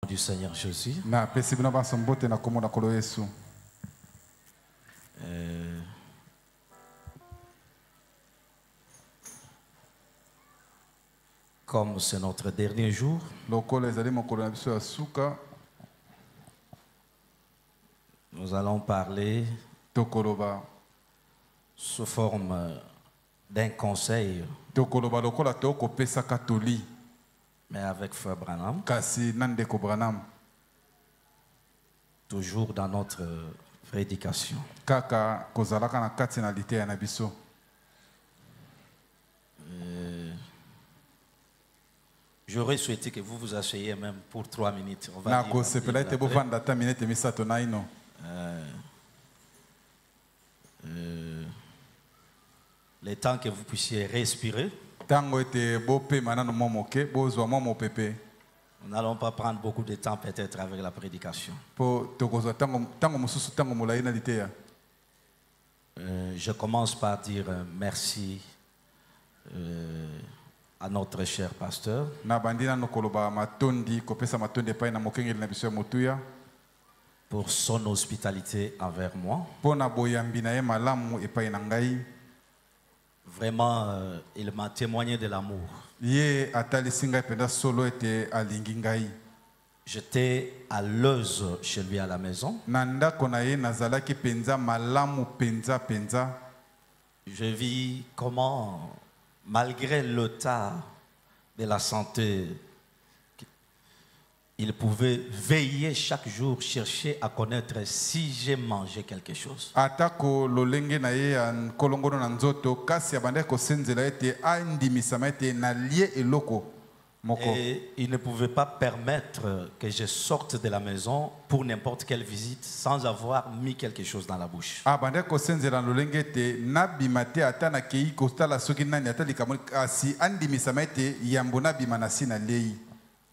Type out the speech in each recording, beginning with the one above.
Du Seigneur Jésus. Comme c'est notre dernier jour, nous allons parler sous forme d'un conseil, mais avec Frère Branham, toujours dans notre prédication. J'aurais souhaité que vous vous asseyez même pour 3 minutes. On va le temps que vous puissiez respirer. Nous n'allons pas prendre beaucoup de temps peut-être avec la prédication. Je commence par dire merci à notre cher pasteur pour son hospitalité envers moi. Vraiment, il m'a témoigné de l'amour. J'étais à l'aise chez lui à la maison. Je vis comment, malgré l'état de la santé, il pouvait veiller chaque jour, chercher à connaître si j'ai mangé quelque chose. Et il ne pouvait pas permettre que je sorte de la maison pour n'importe quelle visite sans avoir mis quelque chose dans la bouche.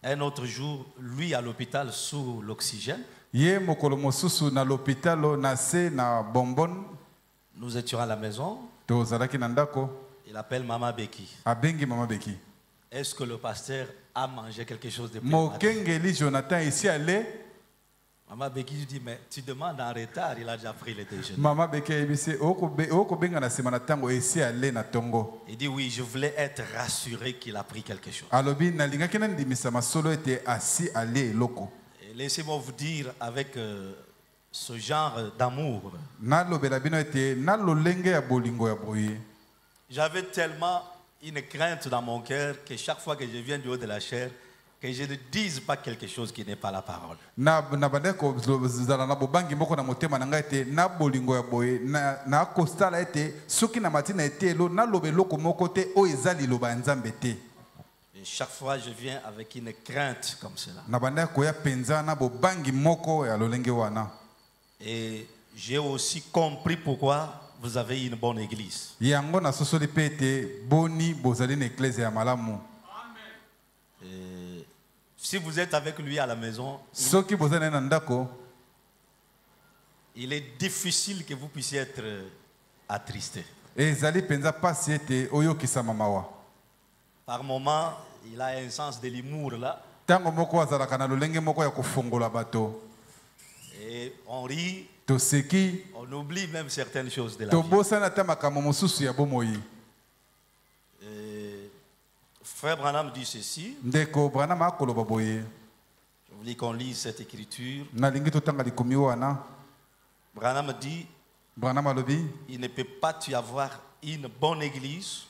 Un autre jour, lui à l'hôpital sous l'oxygène. Nous étions à la maison. Il appelle Maman Becky. Est-ce que le pasteur a mangé quelque chose de plus? Maman Becky dit, mais tu demandes en retard, il a déjà pris le déjeuner. Il dit, oui, je voulais être rassuré qu'il a pris quelque chose. Et laissez-moi vous dire, avec ce genre d'amour, j'avais tellement une crainte dans mon cœur que chaque fois que je viens du haut de la chair, que je ne dise pas quelque chose qui n'est pas la parole. Et chaque fois je viens avec une crainte comme cela. Et j'ai aussi compris pourquoi vous avez une bonne église. Si vous êtes avec lui à la maison, il est difficile que vous puissiez être attristé. Par moment, il a un sens de l'humour là. Et on rit, on oublie même certaines choses de la vie. Frère Branham dit ceci. Je voulais qu'on lise cette écriture. Branham dit, il ne peut pas y avoir une bonne église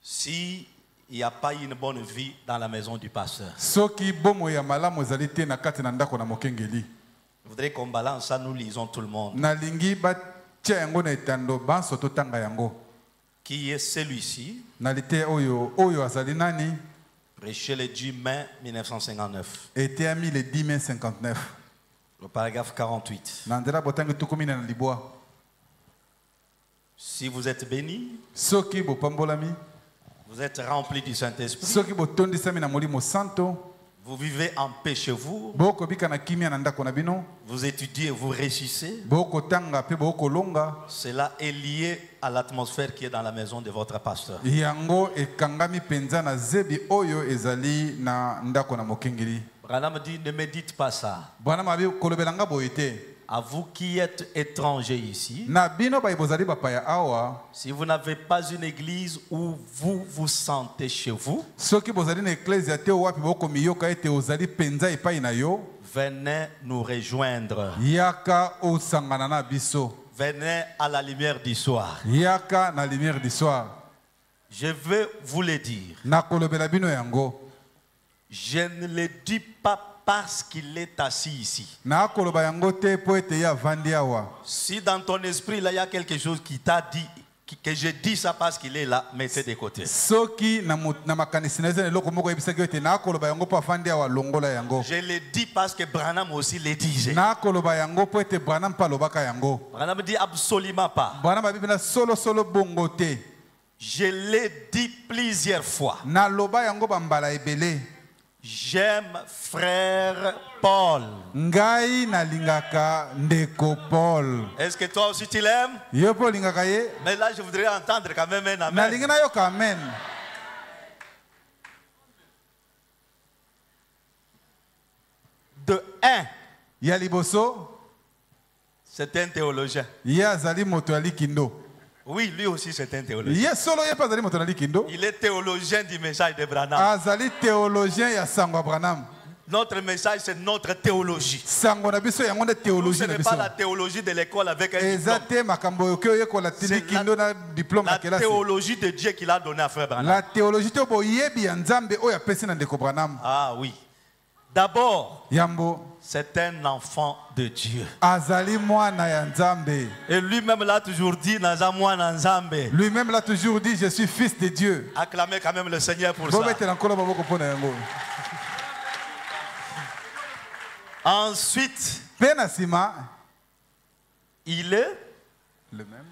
si il n'y a pas une bonne vie dans la maison du pasteur. Je voudrais qu'on balance ça, nous lisons tout le monde. Qui est celui-ci? Prêché le 10 mai 1959. Le paragraphe 48. Si vous êtes béni, vous êtes rempli du Saint-Esprit, Vous vivez en paix chez vous. Vous étudiez, vous réussissez. Cela est lié à l'atmosphère qui est dans la maison de votre pasteur. Branham dit, ne me dites pas ça. À vous qui êtes étrangers ici, si vous n'avez pas une église où vous vous sentez chez vous, venez nous rejoindre. Venez à la lumière du soir. Je veux vous le dire. Je ne le dis pas parce qu'il est assis ici. Si dans ton esprit là il y a quelque chose qui t'a dit que je dis ça parce qu'il est là, mettez de côté. Je le dis parce que Branham aussi le disait. Branham dit absolument pas. Je l'ai dit plusieurs fois. J'aime frère Paul. Est-ce que toi aussi tu l'aimes? Mais là je voudrais entendre quand même un amen. De un, c'est un théologien. Oui, lui aussi c'est un théologien. Il est théologien du message de Branham. Notre message, c'est notre théologie. Ce n'est pas la théologie de l'école avec un diplôme. C'est la théologie de Dieu qu'il a donné à frère Branham. Ah oui. D'abord, c'est un enfant de Dieu. Et lui-même l'a toujours dit, lui-même l'a toujours dit, je suis fils de Dieu. Acclamez quand même le Seigneur pour ça. Ensuite, il est le même.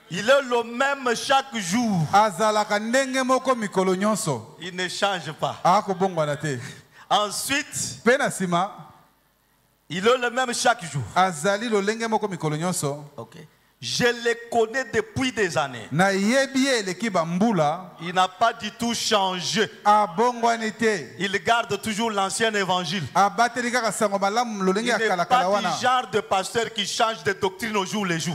Il est le même chaque jour. Il ne change pas. Ensuite, il est le même chaque jour. Okay. Je le connais depuis des années. Il n'a pas du tout changé. Il garde toujours l'ancien évangile. Il n'est pas du genre de pasteur qui change de doctrine au jour le jour.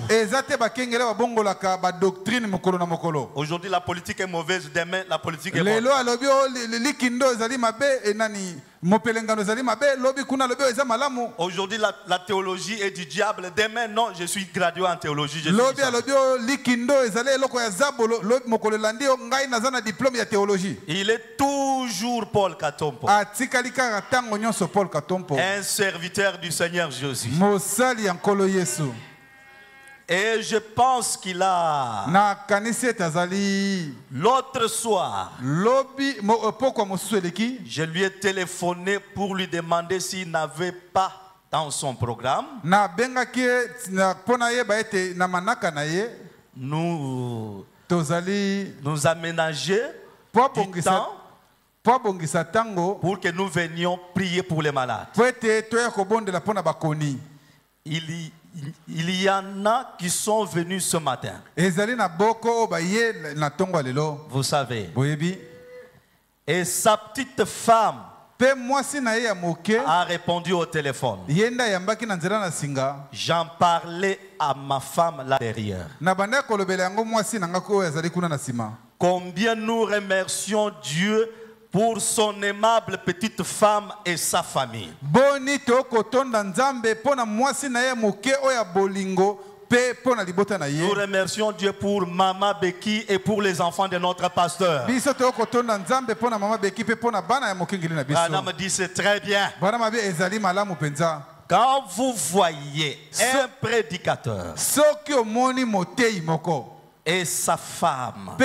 Aujourd'hui la politique est mauvaise, demain la politique est bonne. Aujourd'hui la théologie est du diable. Demain non, je suis gradué en théologie. Il est toujours Paul Katompo, un serviteur du Seigneur Jésus. Et je pense qu'il a l'autre soir, je lui ai téléphoné pour lui demander s'il n'avait pas dans son programme nous aménager du temps pour que nous venions prier pour les malades. Il y en a qui sont venus ce matin. Vous savez. Et sa petite femme a répondu au téléphone. J'en parlais à ma femme là derrière. Combien nous remercions Dieu pour son aimable petite femme et sa famille. Nous remercions Dieu pour Maman Becky et pour les enfants de notre pasteur. Branham dit c'est très bien. Quand vous voyez un prédicateur et sa femme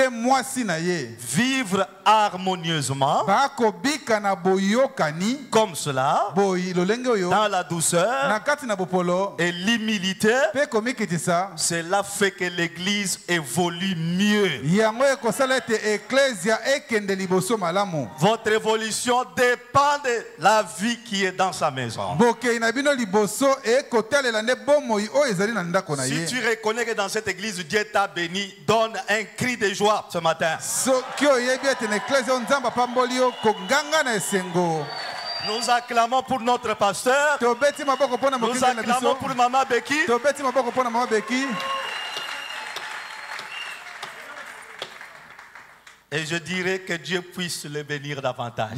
vivre harmonieusement, comme cela, dans la douceur et l'humilité. Cela fait que l'Église évolue mieux. Votre évolution dépend de la vie qui est dans sa maison. Si tu reconnais que dans cette église Dieu t'a béni, donne un cri de joie ce matin. Nous acclamons pour notre pasteur. Nous acclamons pour Maman Becky. Et je dirais que Dieu puisse le bénir davantage.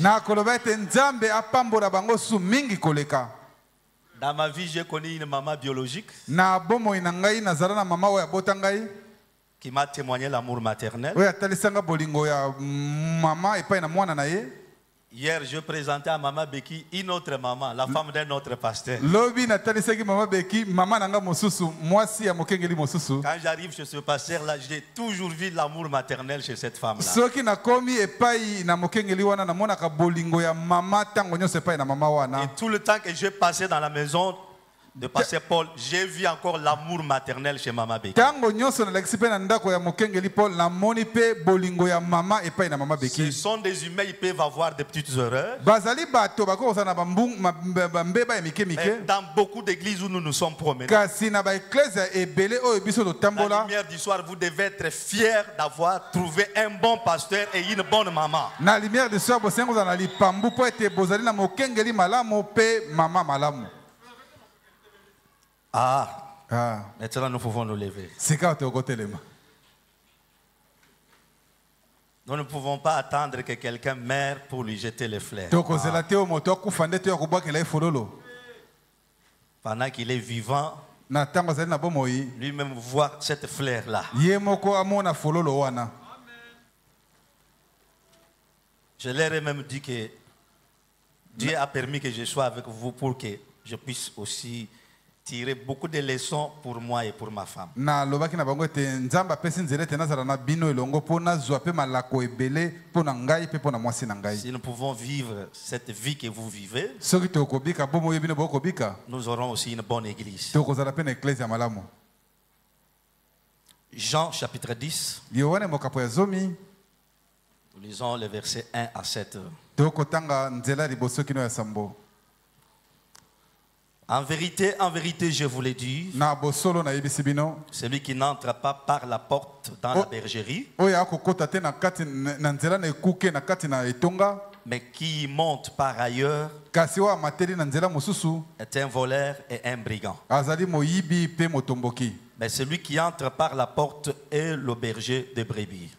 Dans ma vie, j'ai connu une maman biologique qui m'a témoigné l'amour maternel. Hier, je présentais à Maman Becky une autre maman, la femme d'un autre pasteur. Quand j'arrive chez ce pasteur-là, j'ai toujours vu l'amour maternel chez cette femme-là. Et tout le temps que j'ai passé dans la maison de pasteur Paul, j'ai vu encore l'amour maternel chez Maman Becky. Ce sont des humains, ils peuvent avoir des petites erreurs. Mais dans beaucoup d'églises où nous nous sommes promenés, la lumière du soir, vous devez être fiers d'avoir trouvé un bon pasteur et une bonne maman. Maintenant nous pouvons nous lever. Nous ne pouvons pas attendre que quelqu'un meure pour lui jeter les fleurs. Pendant qu'il est vivant, lui-même voit cette fleur-là. Je leur ai même dit que Dieu a permis que je sois avec vous pour que je puisse aussi tirer beaucoup de leçons pour moi et pour ma femme. Si nous pouvons vivre cette vie que vous vivez, nous aurons aussi une bonne église. Jean chapitre 10. Nous lisons les versets 1 à 7. En vérité, je vous l'ai dit, celui qui n'entre pas par la porte dans la bergerie, mais qui monte par ailleurs, est un voleur et un brigand. Mais celui qui entre par la porte est le berger des brebis.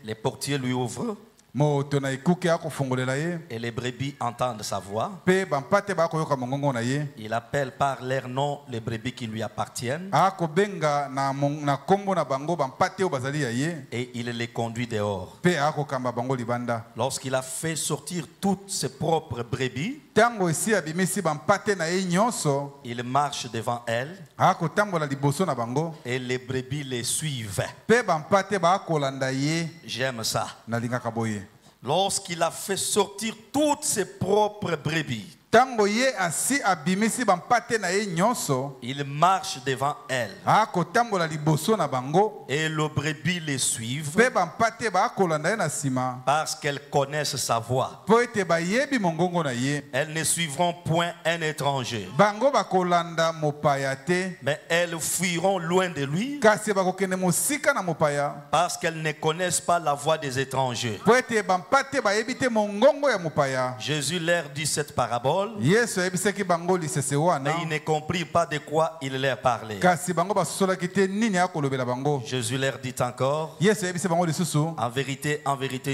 Les portiers lui ouvrent, et les brebis entendent sa voix. Il appelle par leur nom les brebis qui lui appartiennent. Et il les conduit dehors. Lorsqu'il a fait sortir toutes ses propres brebis, il marche devant elles et les brebis les suivent. J'aime ça. Lorsqu'il a fait sortir toutes ses propres brebis, il marche devant elles et le brebis les suivent parce qu'elles connaissent sa voix. Elles ne suivront point un étranger, mais elles fuiront loin de lui parce qu'elles ne connaissent pas la voix des étrangers. Jésus leur dit cette parabole, mais ils ne comprirent pas de quoi il leur parlait. Jésus leur dit encore, en vérité,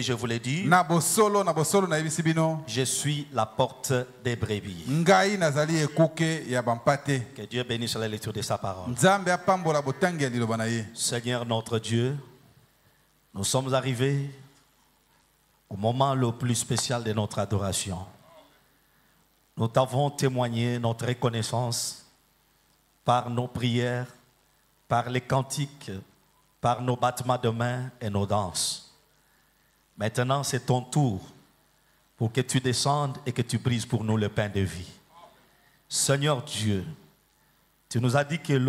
je vous l'ai dit, je suis la porte des brebis. Que Dieu bénisse la lecture de sa parole. Seigneur notre Dieu, nous sommes arrivés au moment le plus spécial de notre adoration. Nous t'avons témoigné notre reconnaissance par nos prières, par les cantiques, par nos battements de mains et nos danses. Maintenant, c'est ton tour pour que tu descendes et que tu brises pour nous le pain de vie. Seigneur Dieu, tu nous as dit que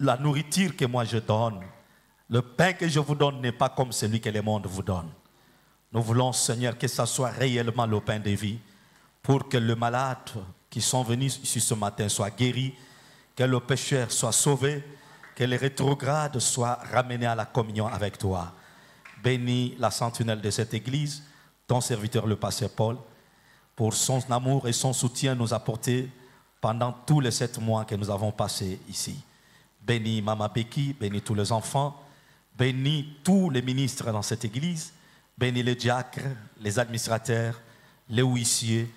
la nourriture que moi je donne, le pain que je vous donne n'est pas comme celui que le monde vous donne. Nous voulons, Seigneur, que ça soit réellement le pain de vie pour que les malades qui sont venus ici ce matin soient guéris, que le pécheur soit sauvé, que les rétrogrades soient ramenés à la communion avec toi. Bénis la sentinelle de cette église, ton serviteur le pasteur Paul, pour son amour et son soutien nous apporter pendant tous les 7 mois que nous avons passés ici. Bénis Mama Becky, bénis tous les enfants, bénis tous les ministres dans cette église, bénis les diacres, les administrateurs, les huissiers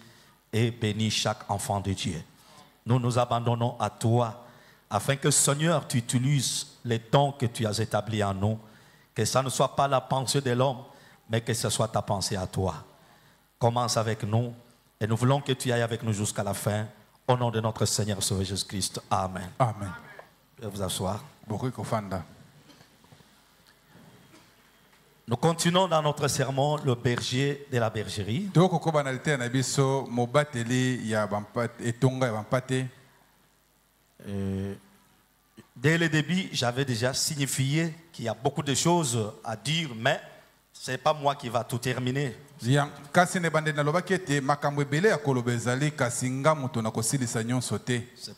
et bénis chaque enfant de Dieu. Nous nous abandonnons à toi afin que, Seigneur, tu utilises les dons que tu as établis en nous, que ça ne soit pas la pensée de l'homme, mais que ce soit ta pensée à toi. Commence avec nous et nous voulons que tu ailles avec nous jusqu'à la fin. Au nom de notre Seigneur Sauveur Jésus-Christ. Amen. Amen. Je vais vous asseoir. Nous continuons dans notre sermon, le berger de la bergerie. Dès le début, j'avais déjà signifié qu'il y a beaucoup de choses à dire, mais ce n'est pas moi qui va tout terminer. C'est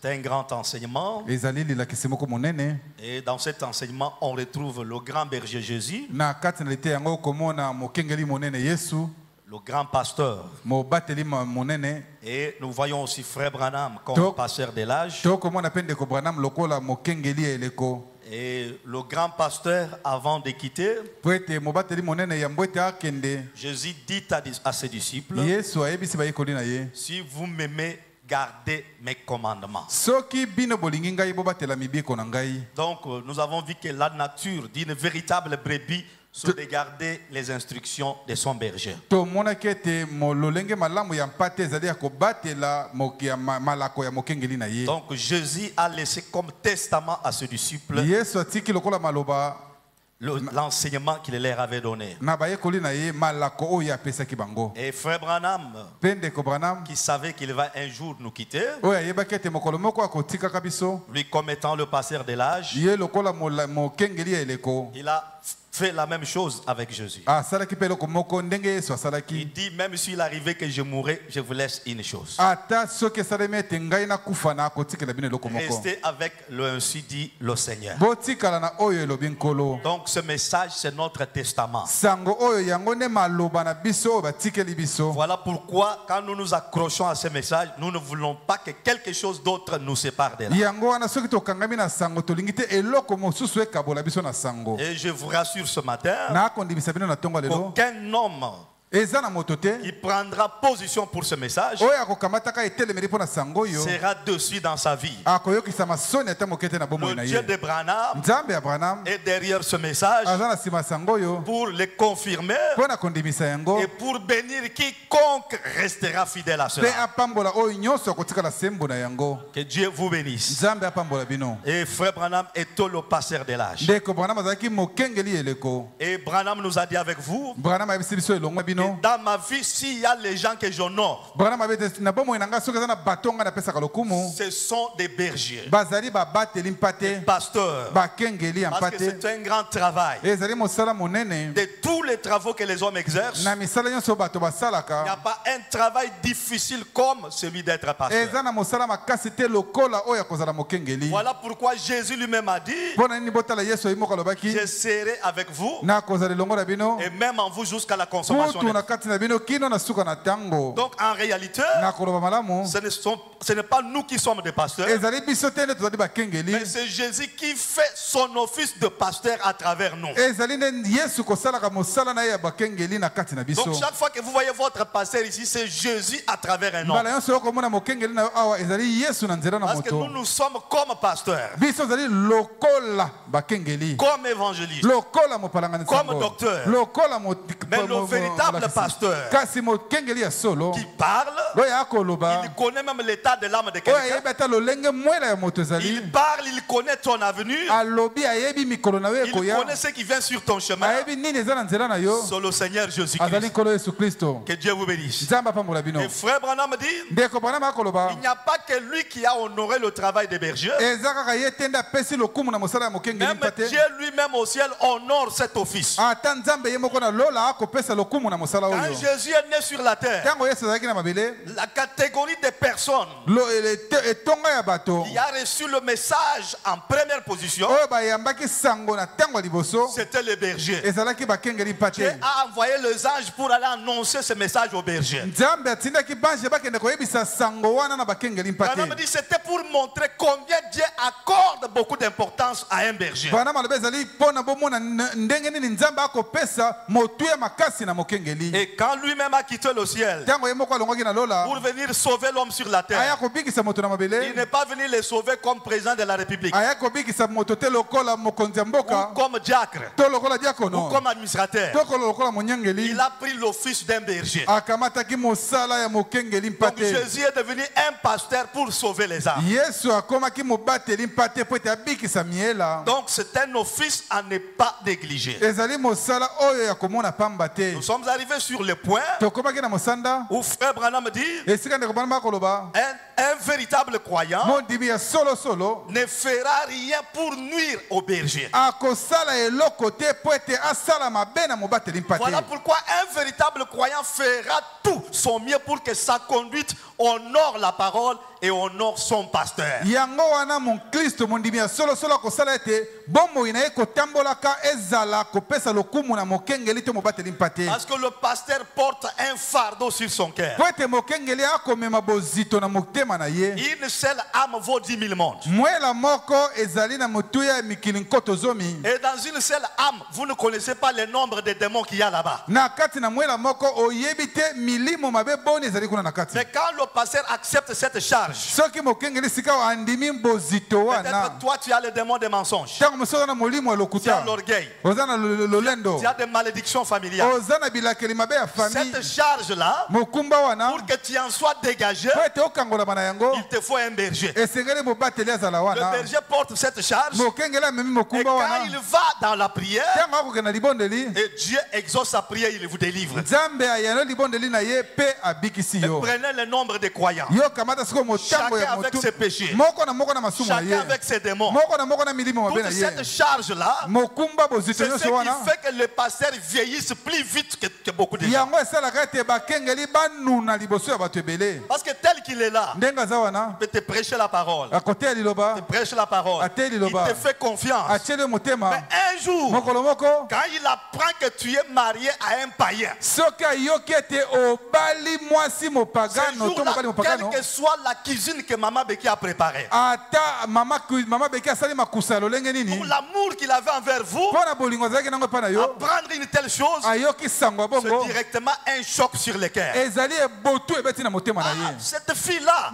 un grand enseignement. Et dans cet enseignement, on retrouve le grand berger Jésus, le grand pasteur. Et nous voyons aussi Frère Branham comme pasteur de l'âge. Et le grand pasteur, avant de quitter, Jésus dit à ses disciples, si vous m'aimez, gardez mes commandements. Donc nous avons vu que la nature d'une véritable brebis, c'est de garder les instructions de son berger. Donc Jésus a laissé comme testament à ses disciples l'enseignement qu'il leur avait donné. Et Frère Branham, qui savait qu'il va un jour nous quitter, lui comme étant le pasteur de l'âge, il a fait la même chose avec Jésus. Il dit, même s'il arrivait que je mourrais, je vous laisse une chose. Restez avec le ainsi dit le Seigneur. Donc ce message, c'est notre testament. Voilà pourquoi quand nous nous accrochons à ce message, nous ne voulons pas que quelque chose d'autre nous sépare de là. Et je vous rassure ce matin, qu'aucun homme qui prendra position pour ce message sera dessus dans sa vie. Le Dieu de Branham est derrière ce message pour le confirmer et pour bénir quiconque restera fidèle à cela. Que Dieu vous bénisse. Et Frère Branham est le pasteur de l'âge. Et Branham nous a dit avec vous, dans ma vie, s'il y a les gens que j'honore, ce sont des bergers, des pasteurs, parce que c'est un grand travail. De tous les travaux que les hommes exercent, il n'y a pas un travail difficile comme celui d'être pasteur. Voilà pourquoi Jésus lui-même a dit, je serai avec vous et même en vous jusqu'à la consommation. Donc en réalité, ce n'est pas nous qui sommes des pasteurs, mais c'est Jésus qui fait son office de pasteur à travers nous. Donc chaque fois que vous voyez votre pasteur ici, c'est Jésus à travers un homme. Parce que nous sommes comme pasteurs, comme évangélistes, comme docteurs. Mais le véritable véritable pasteur qui parle, il connaît même l'état de l'âme de quelqu'un. Il parle, il connaît ton avenir. Il connaît ce qui vient sur ton chemin. C'est le Seigneur Jésus-Christ. Que Dieu vous bénisse. Et frère Branham dit, il n'y a pas que lui qui a honoré le travail des bergers. Même Dieu lui-même au ciel honore cet office. Quand Jésus est né sur la terre, la catégorie des personnes qui a reçu le message en première position, c'était les bergers. Dieu a envoyé les anges pour aller annoncer ce message aux bergers. Branham dit c'était pour montrer combien Dieu accorde beaucoup d'importance à un berger. Et quand lui-même a quitté le ciel pour venir sauver l'homme sur la terre, il n'est pas venu les sauver comme président de la République, ou comme diacre, ou comme administrateur. Il a pris l'office d'un berger. Donc Jésus est devenu un pasteur pour sauver les âmes. Donc c'est un office à ne pas négliger. Nous sommes arrivés sur le point où frère Branham dit un véritable croyant ne fera rien pour nuire au berger. Voilà pourquoi un véritable croyant fera tout son mieux pour que sa conduite honore la parole et honore son pasteur. Parce que le pasteur porte un fardeau sur son cœur. Une seule âme vaut 10 000 mondes. Et dans une seule âme, vous ne connaissez pas le nombre de démons qu'il y a là-bas. Mais quand le pasteur accepte cette charge, peut-être toi tu as le démon des mensonges, tu as l'orgueil, tu as des malédictions familiales. Cette charge-là, pour que tu en sois dégagé, il te faut un berger. Le berger porte cette charge, et quand il va dans la prière, et Dieu exauce sa prière, il vous délivre. Et prenez le nombre de croyants, chacun avec ses péchés, chacun avec ses démons. Toute cette charge-là, c'est ce qui fait que le pasteur vieillisse plus vite que beaucoup de gens. Parce que tel qu'il est là, il peut te prêcher la parole. Il te prêche la parole. Il te fait confiance. Mais un jour, quand il apprend que tu es marié à un païen, ce jour-là, quelle que soit la cuisine que Maman Beki a préparée, pour l'amour qu'il avait envers vous, apprendre une telle chose, c'est directement un choc sur le cœur. Cette fille-là,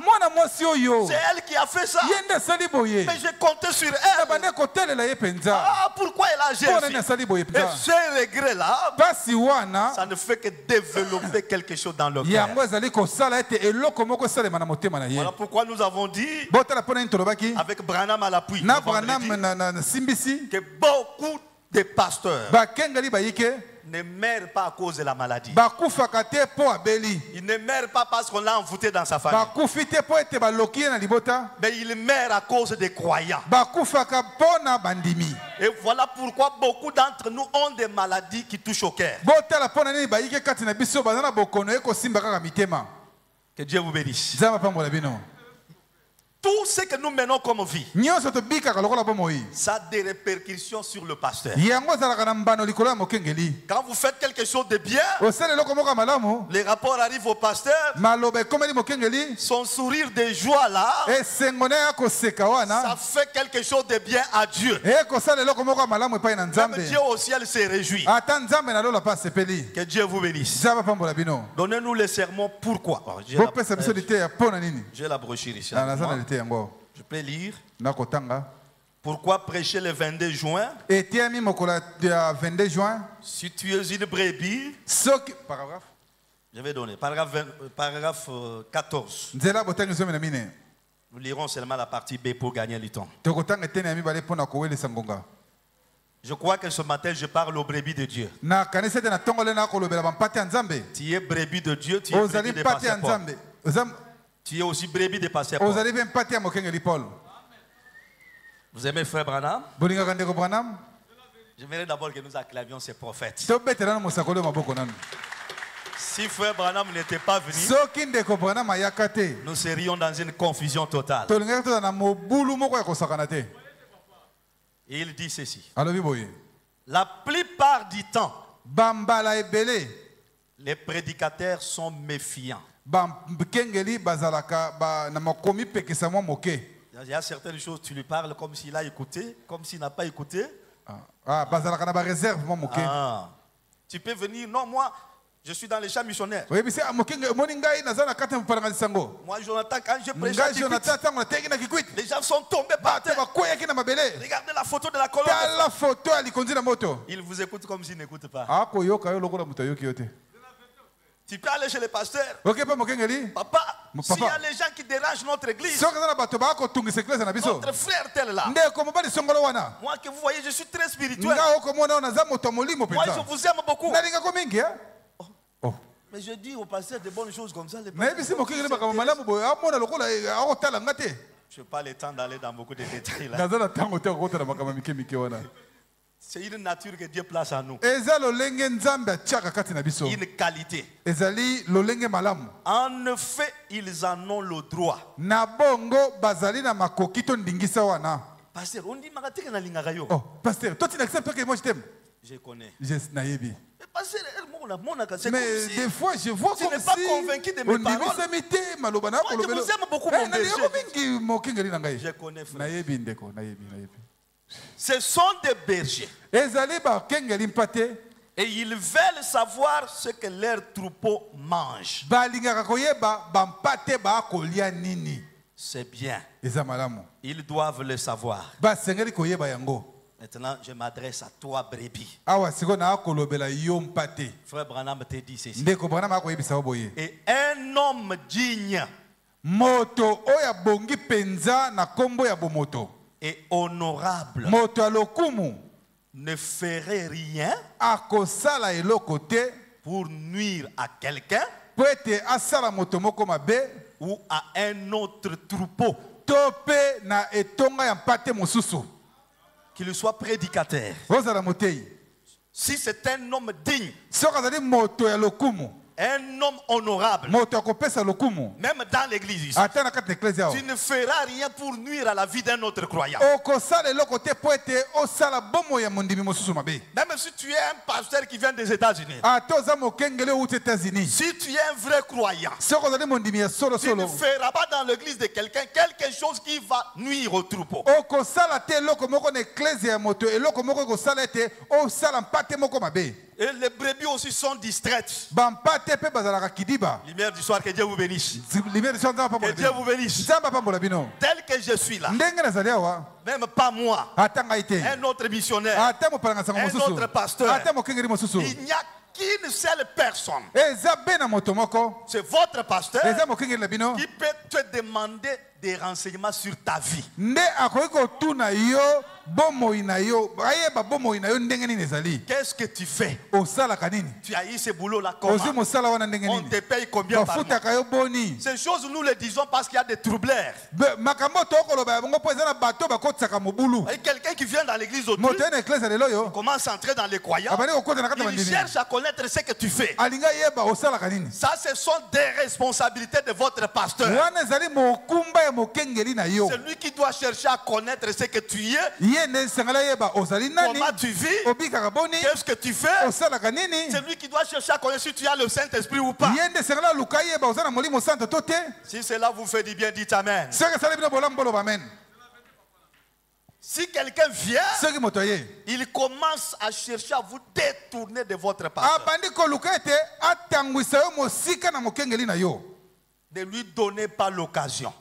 c'est elle qui a fait ça. Mais j'ai compté sur elle. Pourquoi elle a géré? Et ce regret-là, ça ne fait que développer quelque chose dans le cœur. Voilà pourquoi nous avons dit, avec Branham à l'appui, que beaucoup de pasteurs ne meurent pas à cause de la maladie. Il ne meurt pas parce qu'on l'a envoûté dans sa famille. Mais il meurt à cause des croyants. Et voilà pourquoi beaucoup d'entre nous ont des maladies qui touchent au cœur. Que Dieu vous bénisse. Tout ce que nous menons comme vie, ça a des répercussions sur le pasteur. Quand vous faites quelque chose de bien, les rapports arrivent au pasteur, son sourire de joie là, ça fait quelque chose de bien à Dieu. Même Dieu au ciel se réjouit. Que Dieu vous bénisse. Donnez-nous les sermons pourquoi. J'ai la brochure ici. Je peux lire. Pourquoi prêcher le 22 juin? Et tiens, mokola de 22 juin. Si tu es une brebis. Paragraphe. Je vais donner. Paragraphe 14. Nous lirons seulement la partie B pour gagner du temps. Je crois que ce matin, je parle aux brebis de Dieu. Tu es brebis de Dieu, tu es brebis de passeport. Tu es aussi brebis de passeport. Vous aimez Frère Branham? J'aimerais d'abord que nous acclamions ces prophètes. Si Frère Branham n'était pas venu, nous serions dans une confusion totale. Et il dit ceci. La plupart du temps, les prédicateurs sont méfiants. Il y a certaines choses, tu lui parles comme s'il a écouté, comme s'il n'a pas écouté. Tu peux venir, non, moi, je suis dans les champs missionnaires. Moi, Jonathan, quand je prêche, les gens sont tombés par terre. Regardez la photo de la colonne. Il vous écoute comme s'il n'écoute pas. Tu peux aller chez le pasteur. Papa, s'il y a les gens qui dérangent notre église, notre frère tel là. Moi que vous voyez, je suis très spirituel. Moi, je vous aime beaucoup. Mais je dis au pasteur de bonnes choses comme ça. Je n'ai pas le temps d'aller dans beaucoup de détails là. C'est une nature que Dieu place en nous. Une qualité. En effet, ils en ont le droit. Pasteur, on dit Magaté na lingarayo. Oh, pasteur, toi tu n'acceptes pas que moi je t'aime. Je connais. Mais pasteur, mais des fois je vois tu n'es pas convaincu de mes paroles. Moi, je vous aime beaucoup, mon berger. Je connais, frère. Ce sont des bergers. Et ils veulent savoir ce que leurs troupeaux mangent. C'est bien. Ils doivent le savoir. Maintenant, je m'adresse à toi, brebis. Frère Branham te dit ceci. Et un homme digne et honorable ne ferait rien pour nuire à quelqu'un ou à un autre troupeau, qu'il soit prédicateur. Si c'est un homme digne, un homme honorable, même dans l'église ici, tu ne feras rien pour nuire à la vie d'un autre croyant. Même si tu es un pasteur qui vient des États-Unis, si tu es un vrai croyant, tu ne feras pas dans l'église de quelqu'un quelque chose qui va nuire au troupeau. Et les brebis aussi sont distraites. Lumière du soir, que Dieu vous bénisse. Que Dieu vous bénisse. Tel que je suis là, même pas moi, un autre missionnaire, un autre pasteur, il n'y a qu'une seule personne. C'est votre pasteur qui peut te demander des renseignements sur ta vie. Qu'est-ce que tu fais? Tu as eu ce boulot-là comment? On te paye combien par mois? Ces choses, nous les disons parce qu'il y a des troubleurs. Et quelqu'un qui vient dans l'église aujourd'hui, il commence à entrer dans les croyants, il cherche à connaître ce que tu fais. Ça, ce sont des responsabilités de votre pasteur. C'est lui qui doit chercher à connaître ce que tu es, comment tu vis, qu'est-ce que tu fais. C'est lui qui doit chercher à connaître si tu as le Saint-Esprit ou pas. Si cela vous fait du bien, dites Amen. Si quelqu'un vient, il commence à chercher à vous détourner de votre pasteur. Ne lui donnez pas l'occasion.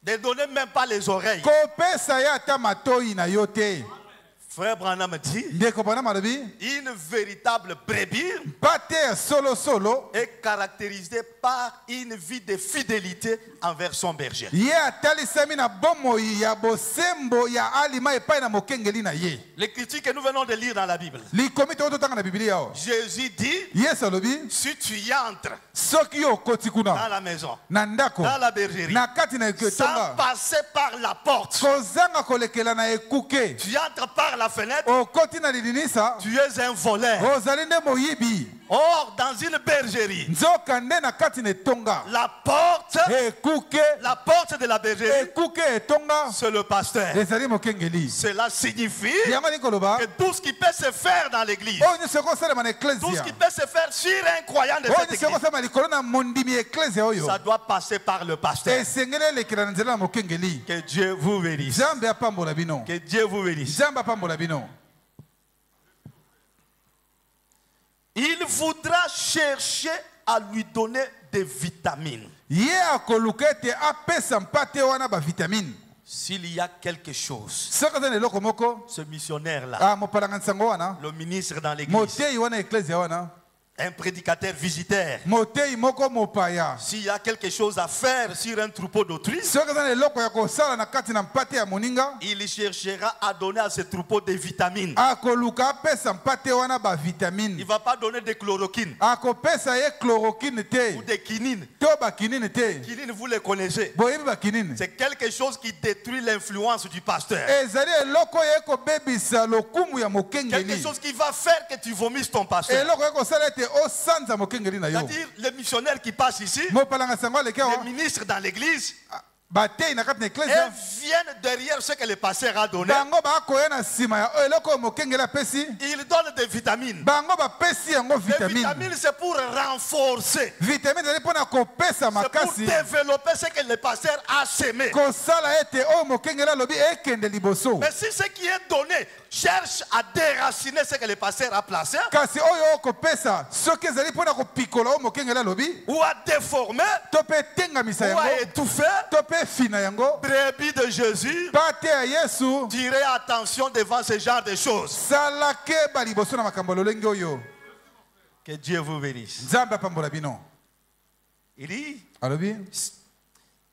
De donner même pas les oreilles. Frère Branham dit, une véritable brebis est caractérisée par une vie de fidélité envers son berger. Les critiques que nous venons de lire dans la Bible. Jésus dit, si tu y entres dans la maison, dans la bergerie, sans passer par la porte, tu entres par la fenêtre, tu es un voleur. Or, dans une bergerie, la porte de la bergerie, c'est le pasteur. Cela signifie que tout ce qui peut se faire dans l'église, tout ce qui peut se faire sur un croyant de cette église, ça doit passer par le pasteur. Que Dieu vous bénisse. Que Dieu vous bénisse. Il voudra chercher à lui donner des vitamines. S'il y a quelque chose, ce missionnaire-là, le ministre dans l'église, un prédicateur visiteur, s'il y a quelque chose à faire sur un troupeau d'autrui, il cherchera à donner à ce troupeau des vitamines. Il ne va pas donner de chloroquine ou de quinine. Quinine, vous les connaissez. C'est quelque chose qui détruit l'influence du pasteur. Quelque chose qui va faire que tu vomisses ton pasteur. C'est-à-dire, les missionnaires qui passent ici, les ministres dans l'église, ils viennent derrière ce que le pasteur a donné. Ils donnent des vitamines. Les vitamines, c'est pour renforcer. C'est pour développer ce que le pasteur a semé. Mais si ce qui est donné cherche à déraciner ce que le pasteur a placé, ou à déformer, ou à étouffer, brebis de Jésus, tirez attention devant ce genre de choses. Que Dieu vous bénisse. Il dit,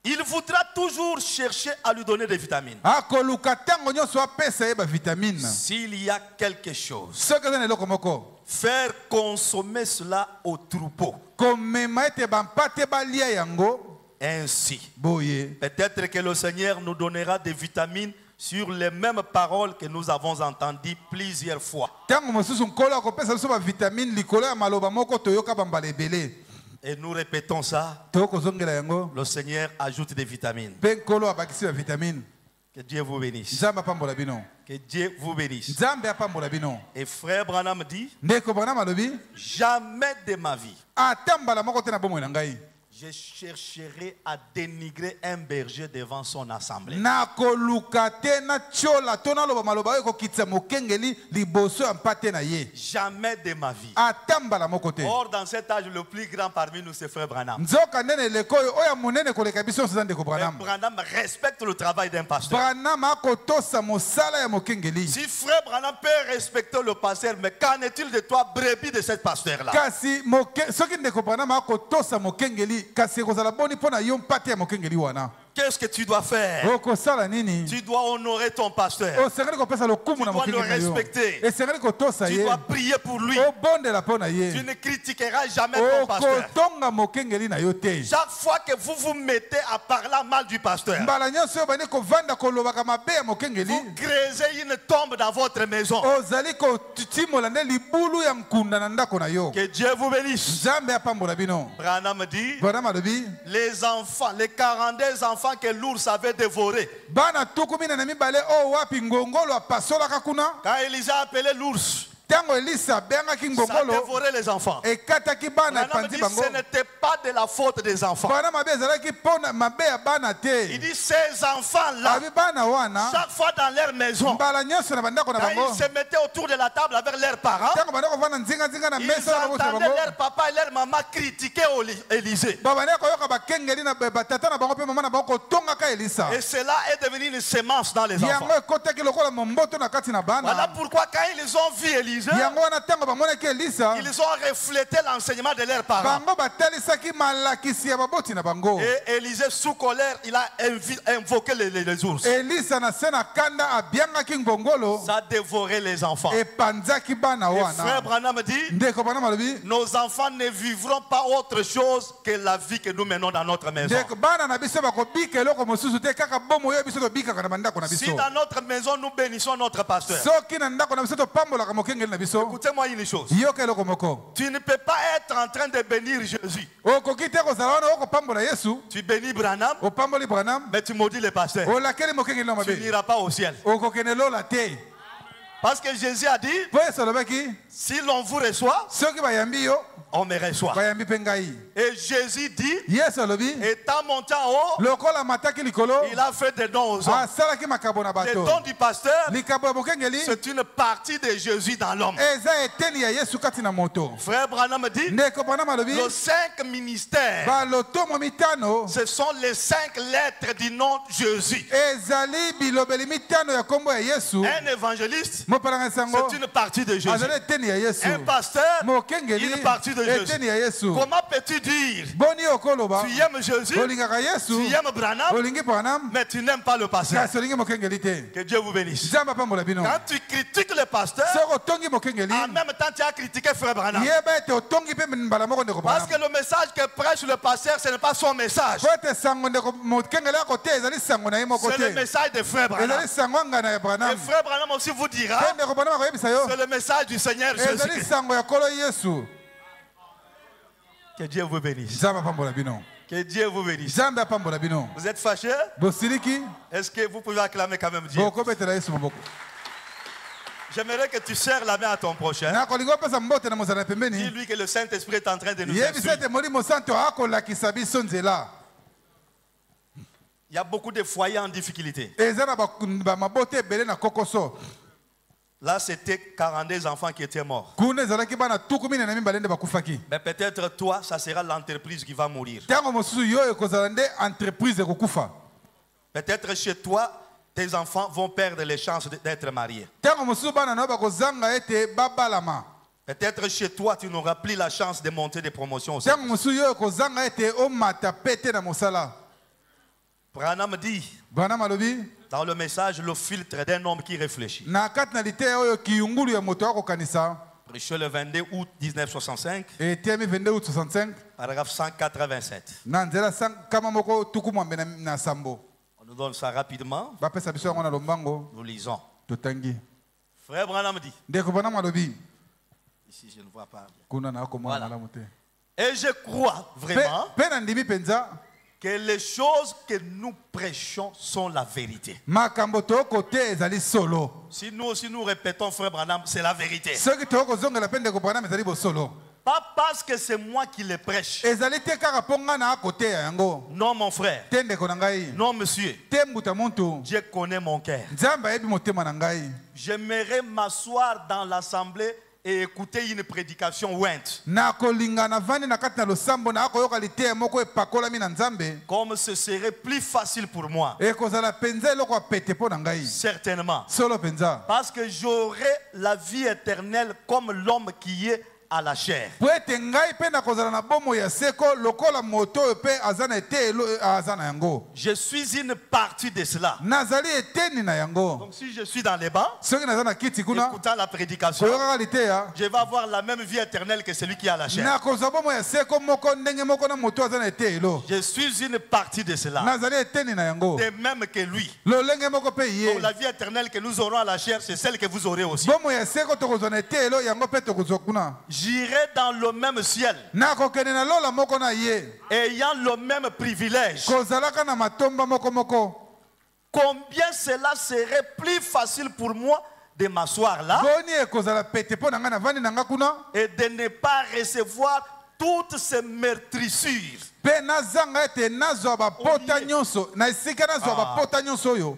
il voudra toujours chercher à lui donner des vitamines. S'il y a quelque chose, faire consommer cela au troupeau. Ainsi, peut-être que le Seigneur nous donnera des vitamines sur les mêmes paroles que nous avons entendues plusieurs fois. Et nous répétons ça. Le Seigneur ajoute des vitamines. Que Dieu vous bénisse. Que Dieu vous bénisse. Et frère Branham dit, jamais de ma vie je chercherai à dénigrer un berger devant son assemblée. Jamais de ma vie. Or, dans cet âge, le plus grand parmi nous, c'est frère Branham. Mais Branham respecte le travail d'un pasteur. Si frère Branham peut respecter le pasteur, mais qu'en est-il de toi, brebis de cette pasteur-là? Qu'est-ce que tu dois faire? Tu dois honorer ton pasteur. Tu dois le respecter. Tu dois prier pour lui. Tu ne critiqueras jamais ton pasteur. Chaque fois que vous vous mettez à parler mal du pasteur, vous creusez une tombe dans votre maison. Que Dieu vous bénisse. Branham dit, les enfants, les 42 enfants que l'ours avait dévoré. Quand Élisée a appelé l'ours, Ça a dévoré les enfants. Ce n'était pas de la faute des enfants. Il dit ces enfants-là, chaque fois dans leur maison, quand ils se mettaient autour de la table avec leurs parents, ils entendaient leur papa et leur maman critiquer Élisée. Et cela est devenu une sémence dans les enfants. Voilà pourquoi quand ils ont vu Élisée, ils ont reflété l'enseignement de leurs parents. Et Élisée, sous colère, il a invoqué les ours. Ça a dévoré les enfants. Et frère Branham dit, nos enfants ne vivront pas autre chose que la vie que nous menons dans notre maison. Si dans notre maison nous bénissons notre pasteur, écoutez-moi une chose. Tu ne peux pas être en train de bénir Jésus. Tu bénis Branham, mais tu maudis le pasteur. Tu n'iras pas au ciel. Parce que Jésus a dit, si l'on vous reçoit, on me reçoit. Et Jésus dit, étant monté en haut, il a fait des dons aux hommes. Les dons du pasteur, c'est une partie de Jésus dans l'homme. Frère Branham dit, nos 5 ministères, ce sont les 5 lettres du nom Jésus. Un évangéliste, c'est une partie de Jésus. Un pasteur, une partie de Jésus. Comment peux-tu dire tu aimes Jésus, tu aimes Branham, mais tu n'aimes pas le pasteur? Que Dieu vous bénisse. Quand tu critiques le pasteur, en même temps tu as critiqué frère Branham. Parce que le message que prêche le pasteur, ce n'est pas son message. C'est le message de frère Branham. Et frère Branham aussi vous dira, c'est le message du Seigneur Jésus. Que Dieu vous bénisse. Que Dieu vous bénisse. Vous êtes fâchés? Est-ce que vous pouvez acclamer quand même Dieu? J'aimerais que tu serres la main à ton prochain. Dis-lui que le Saint-Esprit est en train de nous instruire. Il y a beaucoup de foyers en difficulté. Là, c'était 42 enfants qui étaient morts. Mais peut-être toi, ça sera l'entreprise qui va mourir. Peut-être chez toi, tes enfants vont perdre les chances d'être mariés. Peut-être chez toi, tu n'auras plus la chance de monter des promotions. Branham dit dans le message le filtre d'un homme qui réfléchit. Prêché le 22 août 1965, paragraphe 187. On nous donne ça rapidement. Nous lisons. Frère Branham dit, ici je ne vois pas bien. Voilà. Et je crois vraiment que les choses que nous prêchons sont la vérité. Si nous aussi nous répétons, frère Branham, c'est la vérité. Pas parce que c'est moi qui les prêche. Non, mon frère. Non, monsieur. Dieu connaît mon cœur. J'aimerais m'asseoir dans l'assemblée et écouter une prédication ointe. Comme ce serait plus facile pour moi. Certainement. Parce que j'aurai la vie éternelle comme l'homme qui est à la chair. Je suis une partie de cela. Donc si je suis dans les bancs, écoutant la prédication, je vais avoir la même vie éternelle que celui qui est à la chair. Je suis une partie de cela. De même que lui. Donc la vie éternelle que nous aurons à la chair, c'est celle que vous aurez aussi. J'irai dans le même ciel, ayant le même privilège. Combien cela serait plus facile pour moi de m'asseoir là et de ne pas recevoir toutes ces meurtrissures. Au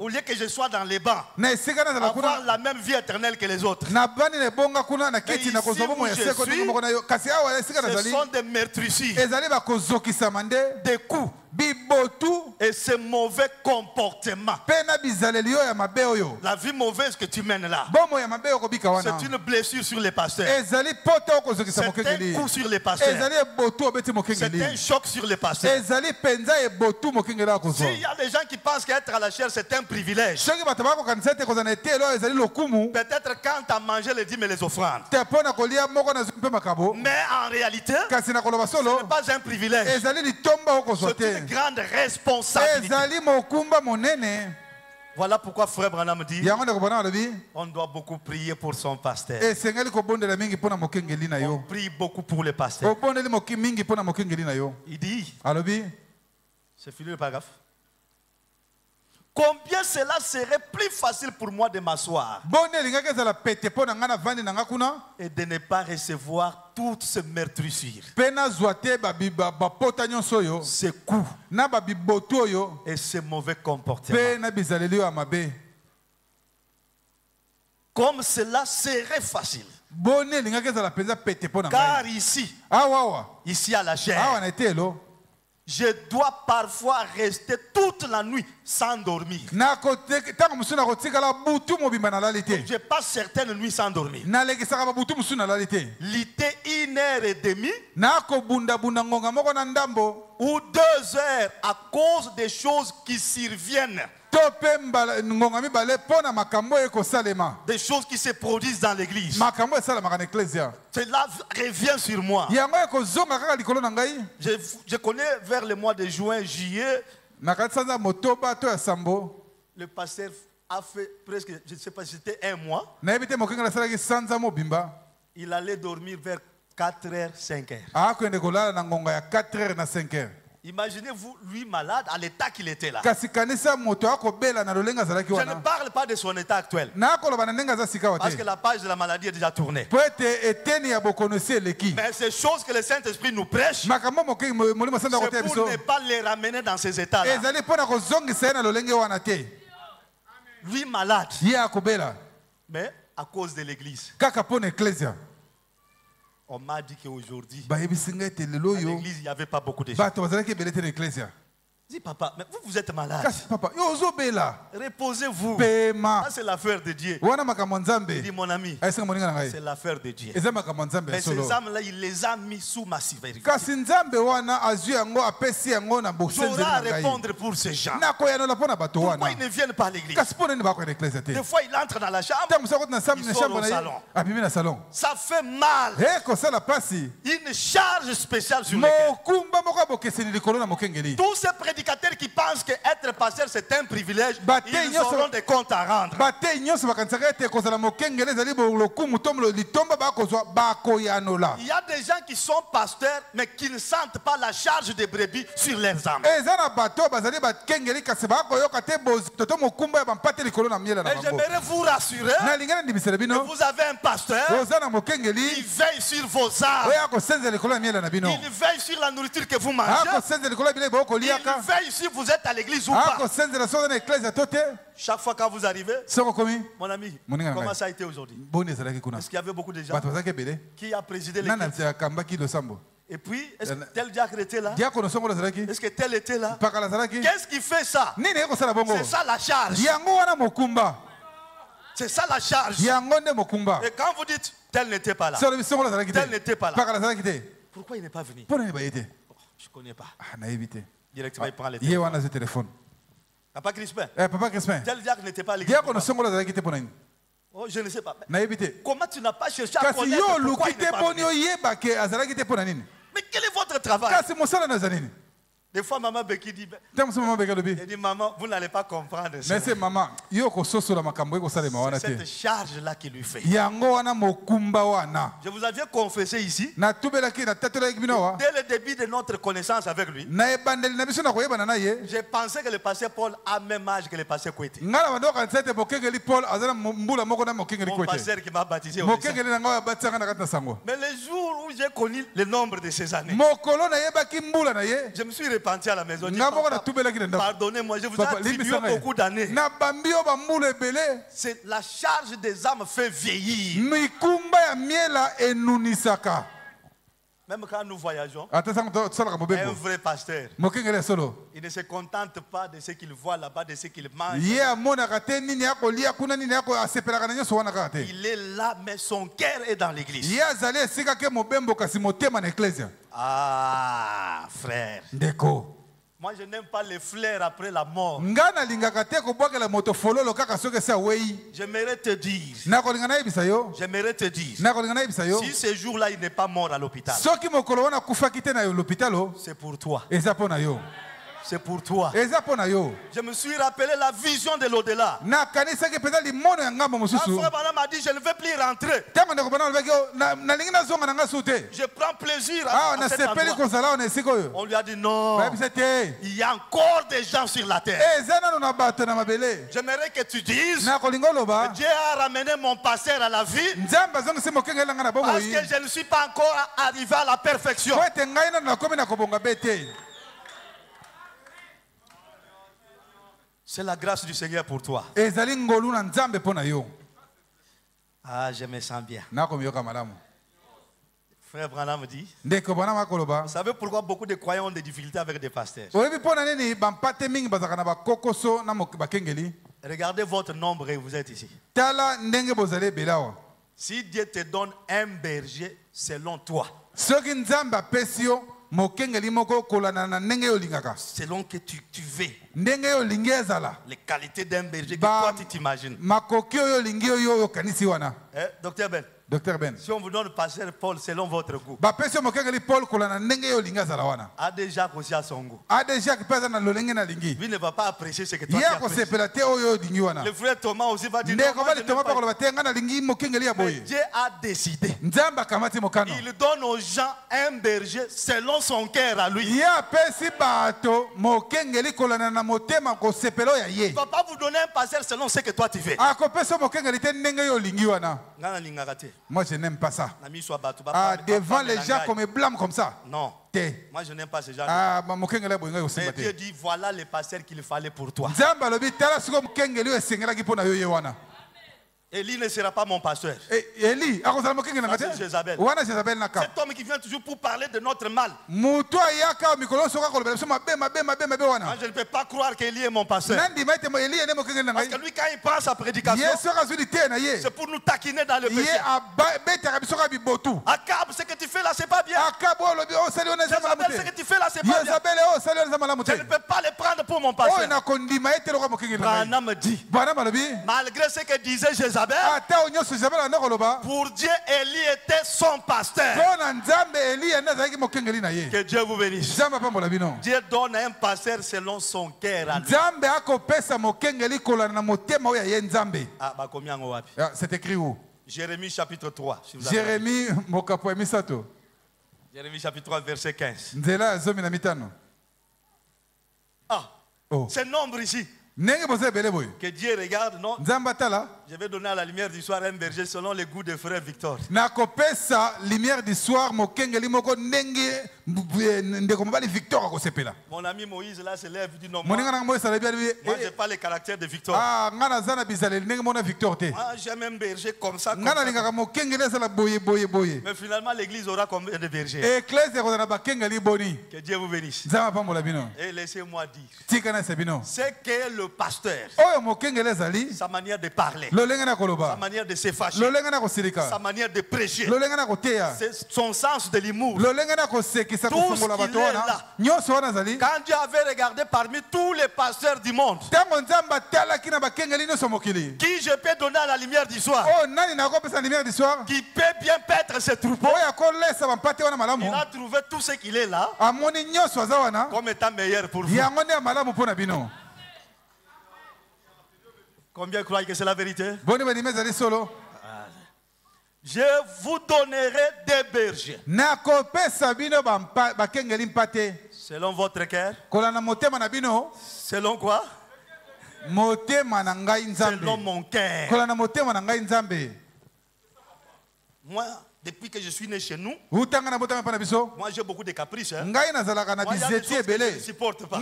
lieu que je sois dans les bancs, avoir la même vie éternelle que les autres. Mais ici où je suis, ce sont des meurtrissures, des coups et ce mauvais comportement. La vie mauvaise que tu mènes là, c'est une blessure sur les pasteurs, c'est un coup sur les pasteurs, c'est un choc sur les pasteurs. S'il y a des gens qui pensent qu'être à la chair c'est un privilège, peut-être quand tu as mangé les dîmes et les offrandes, mais en réalité ce n'est pas un privilège, c'est une grande responsabilité. Voilà pourquoi Frère Branham dit on doit beaucoup prier pour son pasteur. On prie beaucoup pour les pasteurs. Il dit, c'est fini le paragraphe. Combien cela serait plus facile pour moi de m'asseoir et de ne pas recevoir toutes ces meurtrissures, ces coups et ces mauvais comportements. Comme cela serait facile. Car ici à la chair, je dois parfois rester toute la nuit sans dormir. Je passe certaines nuits sans dormir. L'été 1h30 ou 2 heures à cause des choses qui surviennent. Des choses qui se produisent dans l'église. Cela revient sur moi. Je connais vers le mois de juin, juillet, le pasteur a fait presque, je ne sais pas si c'était 1 mois. Il allait dormir vers 4h, 5h. Imaginez-vous lui malade à l'état qu'il était là. Je ne parle pas de son état actuel, parce que la page de la maladie est déjà tournée. Mais ces choses que le Saint-Esprit nous prêche, c'est pour ne pas les ramener dans ces états-là. Lui malade, mais à cause de l'église. On m'a dit qu'aujourd'hui, à l'église, il n'y avait pas beaucoup de gens. Dis papa, mais vous êtes malade. Reposez-vous. Ça c'est l'affaire de Dieu. Il dit mon ami, c'est l'affaire de Dieu. Mais ces âmes-là, il les a mis sous ma sévérité. J'aurai à répondre pour ces gens. Pourquoi ils ne viennent pas à l'église? Des fois ils entrent dans la chambre, ils sortent au salon. Ça fait mal. Une charge spéciale sur le cœur. Tous ces prédicateurs qui pensent qu'être pasteur c'est un privilège, ils auront des comptes à rendre. Il y a des gens qui sont pasteurs mais qui ne sentent pas la charge des brebis sur leurs âmes. Et j'aimerais vous rassurer que vous avez un pasteur, il veille sur vos âmes, il veille sur la nourriture que vous mangez, il veille si vous êtes à l'église ou pas. Chaque fois quand vous arrivez, mon ami, comment ça a été aujourd'hui? Est-ce qu'il y avait beaucoup de gens? Qui a présidé l'église? Et puis, est-ce que tel diacre était là? Est-ce que tel était là? Qu'est-ce qui fait ça? C'est ça la charge. C'est ça la charge. Et quand vous dites tel n'était pas là, tel n'était pas là, pourquoi il n'est pas venu? Je ne connais pas. Directement, il prend le téléphone. Papa Crispin. Tel diacre n'était pas à l'église. Oh, je ne sais pas. Comment tu n'as pas cherché à connaître pourquoi il n'est pas venu? Mais quel est votre travail? Des fois, maman Becky dit, elle dit, maman, vous n'allez pas comprendre ça. C'est maman. C'est cette charge-là qui lui fait. Je vous avais confessé ici, dès le début de notre connaissance avec lui, j'ai pensé que le pasteur Paul a le même âge que le pasteur Kouete. Mon pasteur qui m'a baptisé au Rissa. Mais le jour où j'ai connu le nombre de ces années, je me suis repenti à la maison. Pardonnez-moi, je vous ai attribué beaucoup d'années. C'est la charge des âmes fait vieillir. Même quand nous voyageons, un vrai pasteur, il ne se contente pas de ce qu'il voit là-bas, de ce qu'il mange. Il est là, mais son cœur est dans l'église. Ah, frère. Moi, je n'aime pas les fleurs après la mort. J'aimerais te dire, si ce jour-là, il n'est pas mort à l'hôpital, c'est pour toi. C'est pour toi. Je me suis rappelé la vision de l'au-delà. Un frère m'a dit, je ne veux plus rentrer. Je prends plaisir à cet endroit. On lui a dit non. Il y a encore des gens sur la terre. J'aimerais que tu dises que Dieu a ramené mon pasteur à la vie parce que je ne suis pas encore arrivé à la perfection. C'est la grâce du Seigneur pour toi. Ah, je me sens bien. Frère Branham dit, vous savez pourquoi beaucoup de croyants ont des difficultés avec des pasteurs? Regardez votre nombre et vous êtes ici. Si Dieu te donne un berger selon toi, selon que tu veux, les qualités d'un berger que toi tu t'imagines. Docteur Ben, si on vous donne pasteur Paul selon votre goût, a déjà aussi à son goût, lui ne va pas apprécier ce que toi tu apprécies. Le frère Thomas aussi va dire mais Dieu a décidé. Il donne aux gens un berger selon son cœur à lui. Il ne va pas vous donner un pasteur selon ce que toi tu veux. Moi je n'aime pas ça. Devant les gens qu'on me blâme comme ça. Non. Moi je n'aime pas ce genre. Mais Dieu dit voilà les pasteurs qu'il fallait pour toi. Élie ne sera pas mon pasteur. C'est Jézabel. Cet homme qui vient toujours pour parler de notre mal. Moi, je ne peux pas croire qu'Élie est mon pasteur. Parce que lui, quand il prend sa prédication, c'est pour nous taquiner dans le péché. Akab, ce que tu fais là, c'est pas bien. Jézabel, ce que tu fais là, c'est pas bien. Je ne peux pas le prendre pour mon pasteur. Branham dit, malgré ce que disait Jézabel, pour Dieu, Élie était son pasteur. Que Dieu vous bénisse. Dieu donne un pasteur selon son cœur à lui. C'est écrit où? Jérémie chapitre 3. Jérémie chapitre 3 verset 15. Ce nombre ici. Que Dieu regarde, non? Je vais donner à la lumière du soir un berger selon le goût de frère Victor. Lumière du soir, mon ami Moïse là se lève du nom. Moi j'ai pas le caractère de Victor. Moi j'aime un berger comme ça. Mais finalement l'église aura combien de bergers? Que Dieu vous bénisse. Et laissez-moi dire, c'est que le pasteur, sa manière de parler, sa manière de se fâcher, sa manière de prêcher, son sens de l'humour, Tout ce qu'il est là. Quand Dieu avait regardé parmi tous les pasteurs du monde, qui je peux donner à la lumière du soir, qui peut bien paître ses troupeaux, il a trouvé tout ce qu'il est là comme étant meilleur pour vous. Combien croient que c'est la vérité? Je vous donnerai des bergers selon votre cœur. Selon quoi? Selon mon cœur. Moi, depuis que je suis né chez nous, moi j'ai beaucoup de caprices. Hein? Moi, il y a des choses que je ne supporte pas.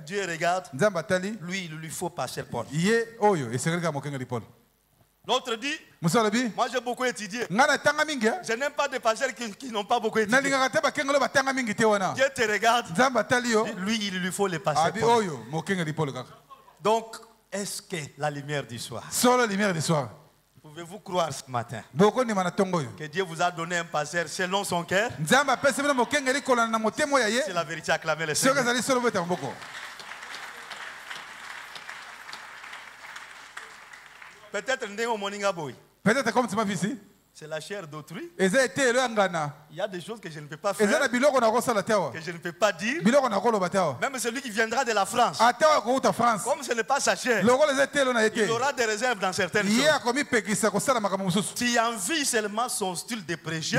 Dieu regarde, lui, il lui faut passer porte. L'autre dit, moi j'ai beaucoup étudié. Je n'aime pas des pasteurs qui n'ont pas beaucoup étudié. Dieu te regarde, lui, il lui faut les passer porte. Donc, est-ce que la lumière du soir? Pouvez-vous croire ce matin que Dieu vous a donné un pasteur selon son cœur? C'est la vérité, acclamez le Seigneur. Peut-être comme tu m'as vu ici. C'est la chair d'autrui. Il y a des choses que je ne peux pas faire, que je ne peux pas dire. Même celui qui viendra de la France, comme ce n'est pas sa chair, il aura des réserves dans certaines choses. Tu envies seulement son style de prêcher.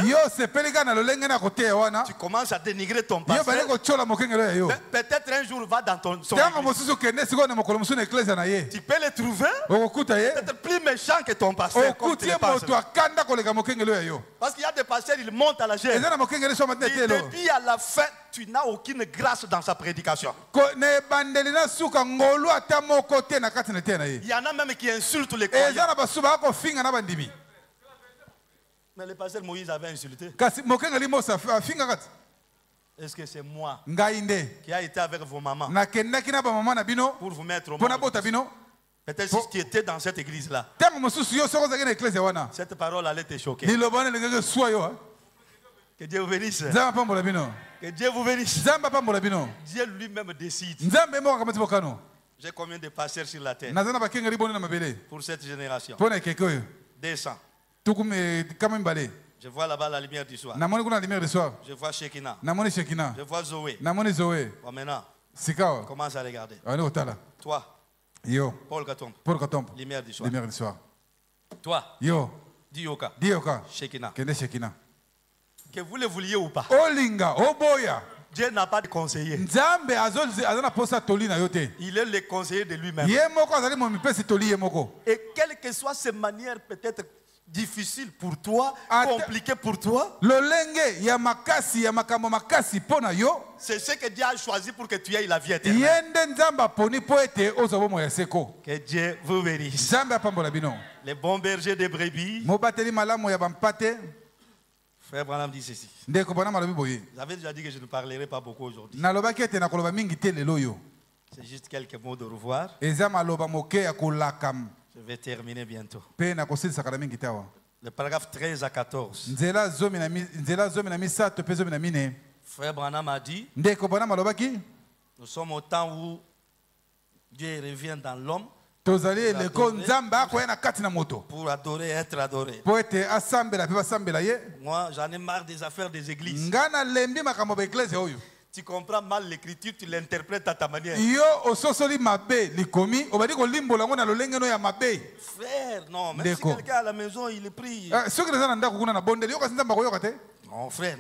Tu commences à dénigrer ton pasteur. Peut-être un jour va dans son église. Tu peux le trouver peut-être plus méchant que ton pasteur. Parce qu'il y a des pasteurs, ils montent à la chair. Du début à la fin, tu n'as aucune grâce dans sa prédication. Il y en a même qui insultent les croyants. Mais le pasteur Moïse avait insulté. Est-ce que c'est moi qui a été avec vos mamans pour vous mettre au monde? Peut-être si tu étais dans cette église-là, cette parole allait te choquer. Que Dieu vous bénisse. Que Dieu vous bénisse. Dieu lui-même décide. J'ai combien de pasteurs sur la terre pour cette génération? 200. Je vois là-bas la lumière du soir. Je vois Shekinah. Je vois Zoé. Bon, maintenant, commence à regarder. Toi, Paul Katombe. Lumière du soir. Toi, Dioka. Shekinah. Que vous le vouliez ou pas, Dieu n'a pas de conseiller. Il est le conseiller de lui-même. Et quelles que soient ces manières peut-être difficiles pour toi, compliquées pour toi, c'est ce que Dieu a choisi pour que tu aies la vie éternelle. Que Dieu vous bénisse. Les bons bergers de brebis. Frère Branham dit ceci. J'avais déjà dit que je ne parlerai pas beaucoup aujourd'hui. C'est juste quelques mots de revoir. Je vais terminer bientôt. Le paragraphe 13 à 14. Frère Branham a dit, nous sommes au temps où Dieu revient dans l'homme pour adorer, être adoré. Moi, j'en ai marre des affaires des églises. Tu comprends mal l'écriture, tu l'interprètes à ta manière. Frère, non, même si quelqu'un à la maison, il est pris. Non, frère,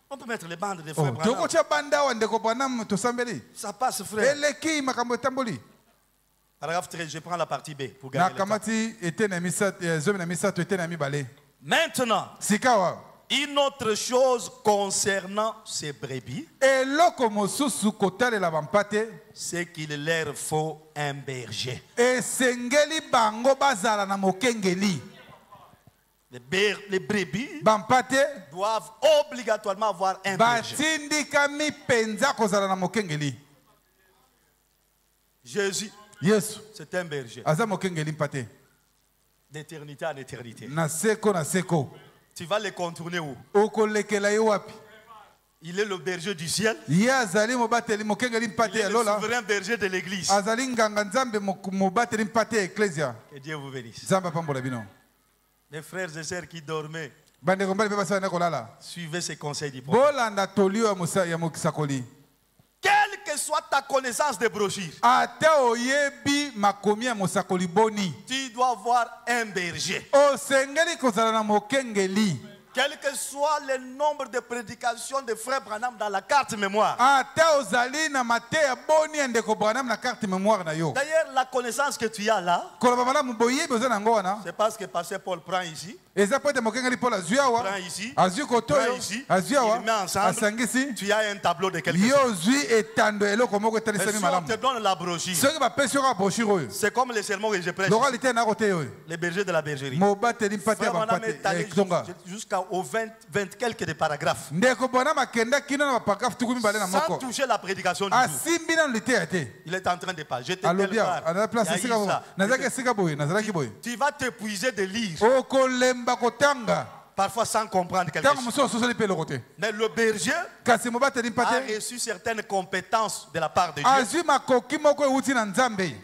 on peut mettre les bandes des frères Branham. Ça passe, frère. Paragraphe 13, je prends la partie B pour gagner le temps. Maintenant, une autre chose concernant ces brebis, c'est qu'il leur faut un berger. Les brebis doivent obligatoirement avoir un berger. Jésus, c'est un berger. D'éternité en éternité. Tu vas les contourner où? Il est le berger du ciel. Le souverain berger de l'église. Que Dieu vous bénisse. Les frères et sœurs qui dormaient, suivez ces conseils du prophète. Quelle que soit ta connaissance des brochures, tu dois avoir un berger. Quel que soit le nombre de prédications de frère Branham dans la carte mémoire. D'ailleurs, la connaissance que tu as là, c'est parce que pasteur Paul prend ici. Prend ici. Prend ici. Il met ensemble. Tu as un tableau de quelque chose. Et si on te donne la brochure, c'est comme les sermons que je prêche. Les bergers de la bergerie. Frère Branham est allé jusqu'aux 20 quelques de paragraphes. Sans toucher la prédication du jour. Il est en train de pas jeter telle part. Tu vas t'épuiser de lire. Parfois sans comprendre quelque chose. Mais le berger a reçu certaines compétences de la part de Dieu.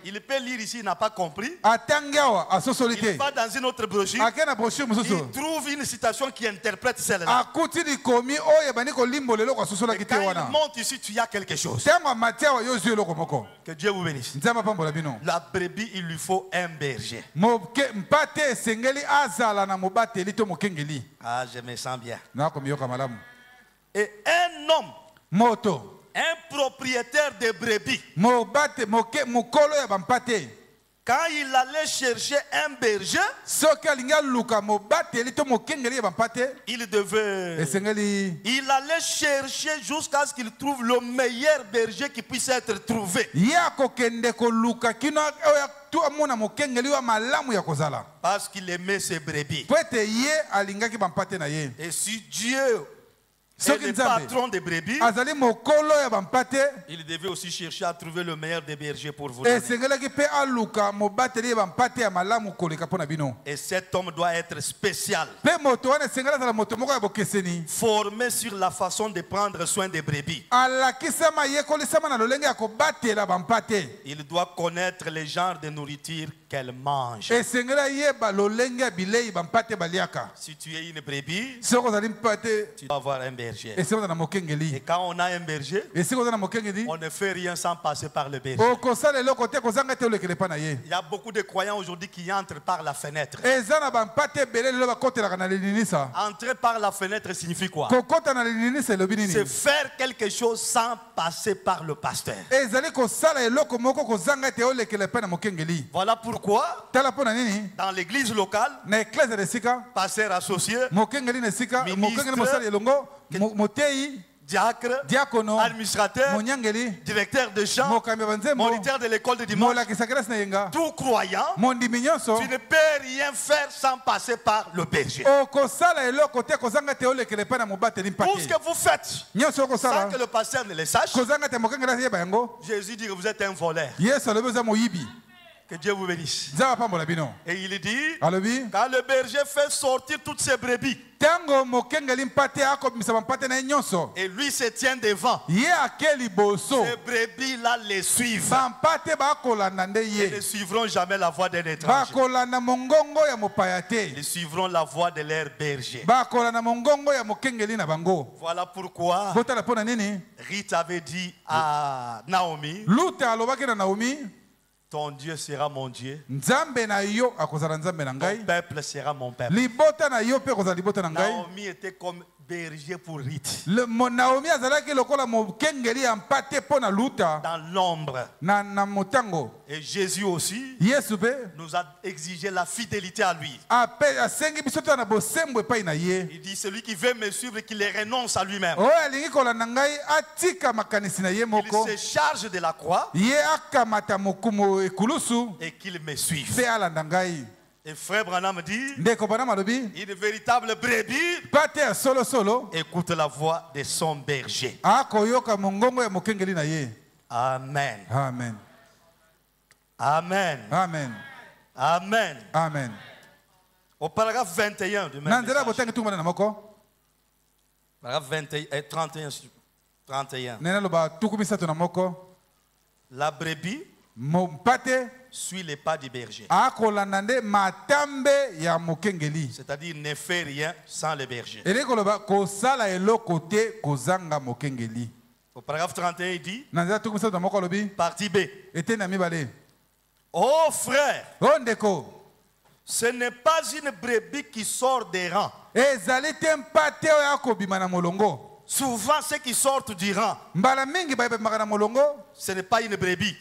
Il peut lire ici, il n'a pas compris. Il va dans une autre brochure. Il trouve une citation qui interprète celle-là. Quand il monte ici, tu as quelque chose. Que Dieu vous bénisse. La brebis, il lui faut un berger. Ah, je me sens bien. Et un homme, un propriétaire de brebis, quand il allait chercher un berger, il allait chercher jusqu'à ce qu'il trouve le meilleur berger qui puisse être trouvé. Parce qu'il aimait ses brebis. Et si Dieu est le patron des brebis, il devait aussi chercher à trouver le meilleur des bergers pour vous donner. Et cet homme doit être spécial, formé sur la façon de prendre soin des brebis. Il doit connaître les genres de nourriture qu'elle mange. Si tu es une brebis, tu dois avoir un berger. Et quand on a un berger, on ne fait rien sans passer par le berger. Il y a beaucoup de croyants aujourd'hui qui entrent par la fenêtre. Entrer par la fenêtre signifie quoi? C'est faire quelque chose sans passer par le pasteur. Voilà pourquoi dans l'église locale, pasteur associé, ministre, diacre, administrateur, directeur de chant, moniteur de l'école de dimanche, tout croyant, tu ne peux rien faire sans passer par le berger. Tout ce que vous faites sans que le pasteur ne le sache, Jésus dit que vous êtes un voleur. Que Dieu vous bénisse. Et il dit, quand le berger fait sortir toutes ses brebis, et lui se tient devant, ces brebis-là les suivent. Ils ne suivront jamais la voix d'un étranger. Ils suivront la voix de leur berger. Voilà pourquoi Ruth avait dit à Naomi, ton Dieu sera mon Dieu. Ton peuple sera mon peuple. Naomi était comme berger pour Ruth. Dans l'ombre. Et Jésus aussi nous a exigé la fidélité à lui. Il dit, celui qui veut me suivre, qu'il renonce à lui-même. Il se charge de la croix et qu'il me suive. Et frère Branham dit, une véritable brebis écoute la voix de son berger. Amen. Amen. Amen. Amen. Amen. Amen. Au paragraphe 21 du même message. Paragraphe 31. La brebis suit les pas du berger. C'est-à-dire ne fait rien sans le berger. Au paragraphe 31, il dit, partie B. Oh frère, ce n'est pas une brebis qui sort des rangs. Souvent, ceux qui sortent du rang, ce n'est pas une brebis.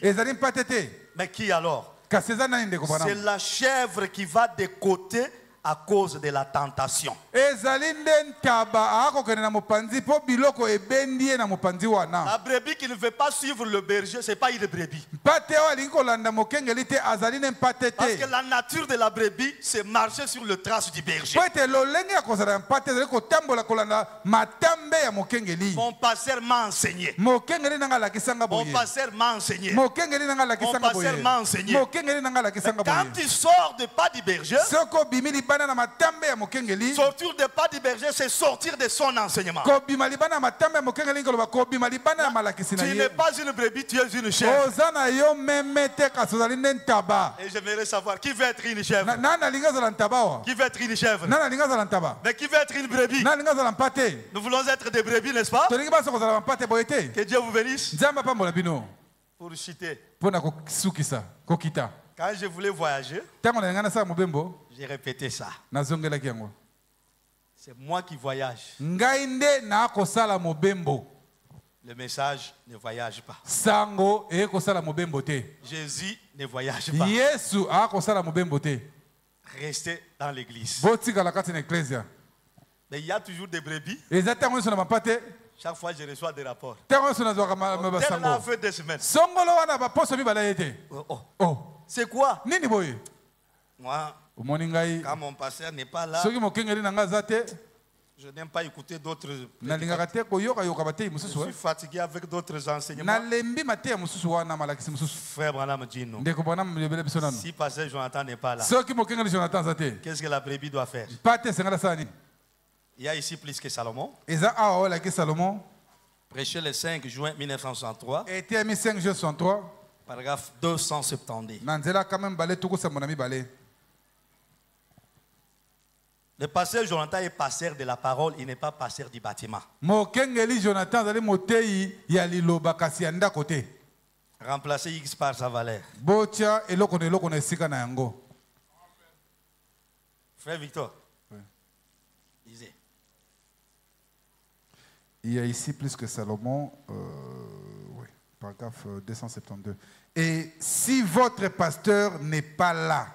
Mais qui alors? C'est la chèvre qui va de côté à cause de la tentation. La brebis qui ne veut pas suivre le berger, ce n'est pas une brebis. Parce que la nature de la brebis, c'est marcher sur le trace du berger. Mon pasteur m'a enseigné. Mon pasteur m'a enseigné. Mon pasteur m'a enseigné. Quand tu sors de pas du berger, sortir de pas du berger, c'est sortir de son enseignement. Tu n'es pas une brebis, tu es une chèvre. Et j'aimerais savoir qui veut être une chèvre. Qui veut être une chèvre? Mais qui veut être une brebis? Nous voulons être des brebis, n'est-ce pas? Que Dieu vous bénisse. Pour chuter. Quand je voulais voyager, j'ai répété ça. C'est moi qui voyage. Le message ne voyage pas. Jésus ne voyage pas. Restez dans l'église. Mais il y a toujours des brebis. Chaque fois je reçois des rapports. Tel a fait 2 semaines. C'est quoi? Moi, quand mon pasteur n'est pas là, je n'aime pas écouter d'autres. Je suis fatigué avec d'autres enseignements. Frère Branham dit non. Si pasteur Jonathan n'est pas là, qu'est-ce que la brebis doit faire? Il y a ici plus que Salomon. Prêché le 5 juin 1963. Paragraphe 270. Le pasteur Jonathan est pasteur de la parole, il n'est pas pasteur du bâtiment. Remplacer X par sa valeur. Frère Victor. Lisez. Il y a ici plus que Salomon. Oui, paragraphe 272. Et si votre pasteur n'est pas là,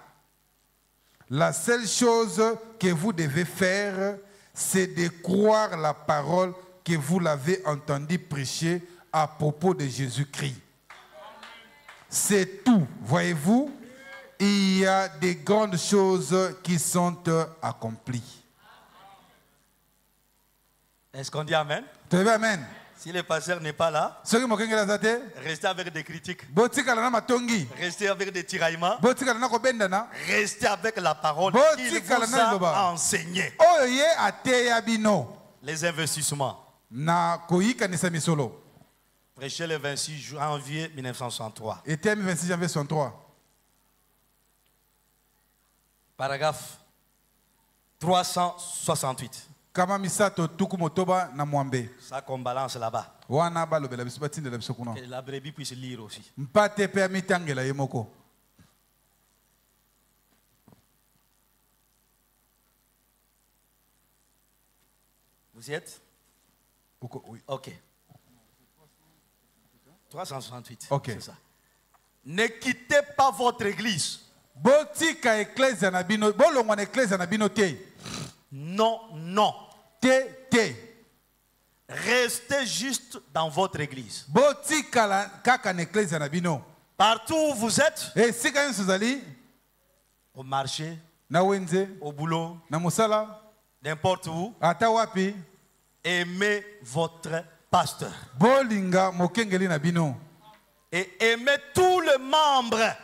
la seule chose que vous devez faire, c'est de croire la parole que vous l'avez entendu prêcher à propos de Jésus-Christ. C'est tout. Voyez-vous, il y a des grandes choses qui sont accomplies. Est-ce qu'on dit Amen? Amen. Si le pasteur n'est pas là, restez avec des critiques. Restez avec des tiraillements. Restez avec la parole qu'il vous a enseignée. Les investissements. Prêché le 26 janvier 1963. Paragraphe 368. Ça qu'on balance là-bas. Que la brebis puisse lire aussi. Vous y êtes? Oui. Ok. 368. Ok. C'est ça. Ne quittez pas votre église. Non, non. Restez juste dans votre église. Partout où vous êtes, au marché, au boulot, n'importe où, aimez votre pasteur. Et aimez tous les membres.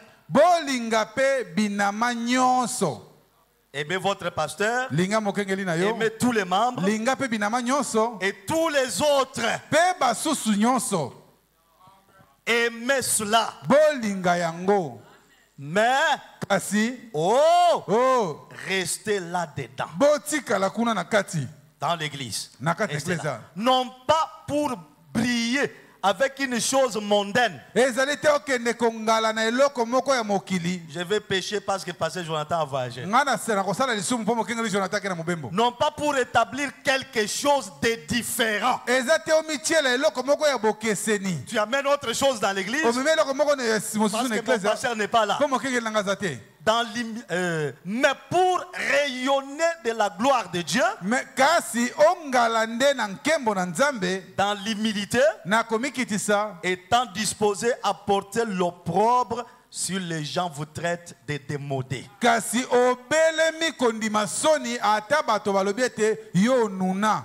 Aimez votre pasteur. linga mokengeli na yo, Aimez tous les membres. linga pe binama nyonso, Et tous les autres. pe basusu nyonso, Aimez cela. bolinga yango. Mais, Kasi, oh, restez là-dedans. botikala kuna na kati, Dans l'église. na kati Restez là. eklezia. Non pas pour briller avec une chose mondaine. Ezali te okende kongala na eloko moko ya mokili. Je vais pécher parce que pasteur Jonathan a voyagé. Ngana sera kosala lisumu mpo mokengeli Jonathan ke na mobembo. Non pas pour établir quelque chose de différent. Eza te omitiela eloko moko ya bokeseni. Tu amènes autre chose dans l'église Omemi eloko moko na parce mosusu na que mon eklezia pasteur n'est pas là. mpo mokengeli nanga aza te. Mais pour rayonner de la gloire de Dieu, Me kasi ongala nde na nkembo na Nzambe dans l'humilité, na komikitisa, étant disposé à porter l'opprobre sur les gens vous traitent de démodés. kasi obelemi kondima soni ata bato balobi ete yo nuna.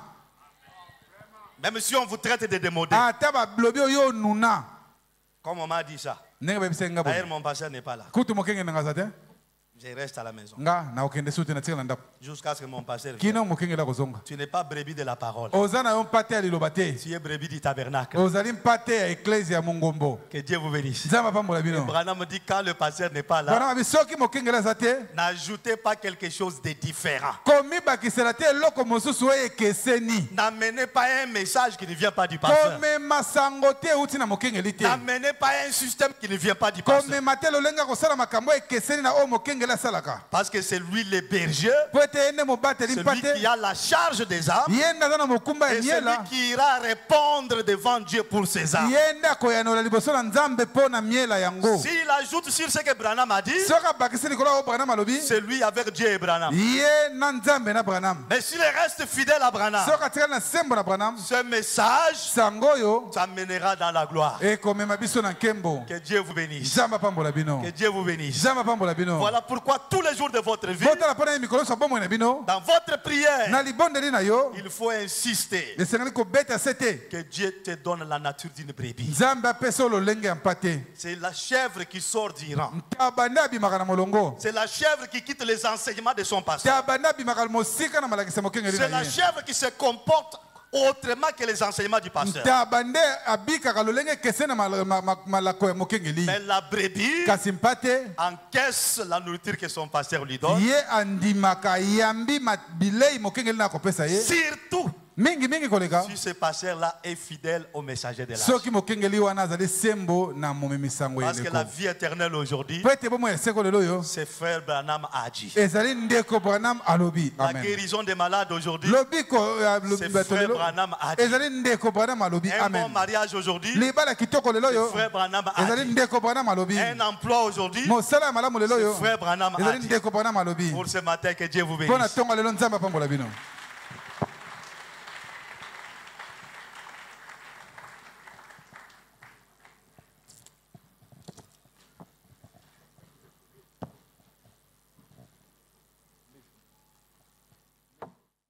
Même si on vous traite de démodés, Ata balobi yo nuna. comme on m'a dit ça. Ndenge bayebisa nga boye. D'ailleurs, mon pasteur n'est pas là. Kutu mokengeli nanga aza te. Je reste à la maison. Nga na okende suti na tika na ndako. Jusqu'à ce que mon pasteur vienne. Kino mokengeli akozonga. Tu n'es pas brebis de la parole. Oza na yo mpate ya liloba te. Tu es brebis du tabernacle. Ozali mpate ya eklezia ya mongombo. Que Dieu vous bénisse. Nzambe apambola bino. Branham dit quand le pasteur n'est pas là, Bana mabi soki mokengeli aza te, n'ajoutez pas quelque chose de différent. komibakisela te eloko mosusu oyo ekeseni. N'amenez pas un message qui ne vient pas du pasteur. Komema sango te euti na mokengeli te. N'amenez pas un système qui ne vient pas du pasteur. Komema te lolenga kosala makambo ekeseni na oyo mokengeli asalaka. Parce que c'est lui le berger, Po ete ye nde mobateli celui mpate, qui a la charge des âmes, ye nde aza na mokumba ya et celui miela, qui ira répondre devant Dieu pour ses âmes. ye nde akoyanola liboso na Nzambe mpo na miela yango. S'il ajoute sur ce que Branham a dit, Soki abakisi likolo oyo Branham alobi, c'est lui avec Dieu et Branham. ye na Nzambe na Branham. Mais s'il reste fidèle à Branham, Soki atikali na sembo na Branham, ce message sango oyo t'amènera dans la gloire. ekomema biso na nkembo. Que Dieu vous bénisse. Nzambe apambola bino. Que Dieu vous bénisse. Nzambe apambola bino. Voilà pourquoi tous les jours de votre vie, Botala mpona ye mikolo nyonso ya bomoi na bino, dans votre prière, na libondeli na yo, il faut insister esengeli kobeta se te. que Dieu te donne la nature d'une brebis. Nzambe apesa yo lolenge ya mpate. C'est la chèvre qui sort d'Iran. Ntaba abimaka na molongo. C'est la chèvre qui quitte les enseignements de son pasteur. Ntaba abimaka na mosika na malakisa mokengeli C'est na la ye. chèvre qui se comporte autrement que les enseignements du pasteur. Ntaba nde abikaka lolenge ekese na malako ya mokengeli. Mais la brebis Kasi mpate encaisse la nourriture que son pasteur lui donne. ye andimaka yambi bilei mokengeli na akopesa ye. Surtout Mingi koleka. si ce pasteur-là est fidèle au messager de l'âge. Soki mokengeli wana azali sembo na momemisango Parce que la eleko. vie éternelle aujourd'hui, Po ete bomoi ya seko lelo oyo, c'est frère Branham a dit. ezali ndeko Branham alobi. La Amen. guérison des malades aujourd'hui, Lobiko c'est frère Branham a dit. ezali ndeko Branham alobi. Un bon Amen. mariage aujourd'hui, Libala kitoko lelo yo, frère Branham a ezali dit. ndeko Branham alobi. Un emploi aujourd'hui, Mosala ya malamu lelo yo, frère Branham a ezali dit. ndeko Branham alobi. Pour ce matin, que Dieu vous Mpona bénisse. ntongo lelo Nzambe apambola bino.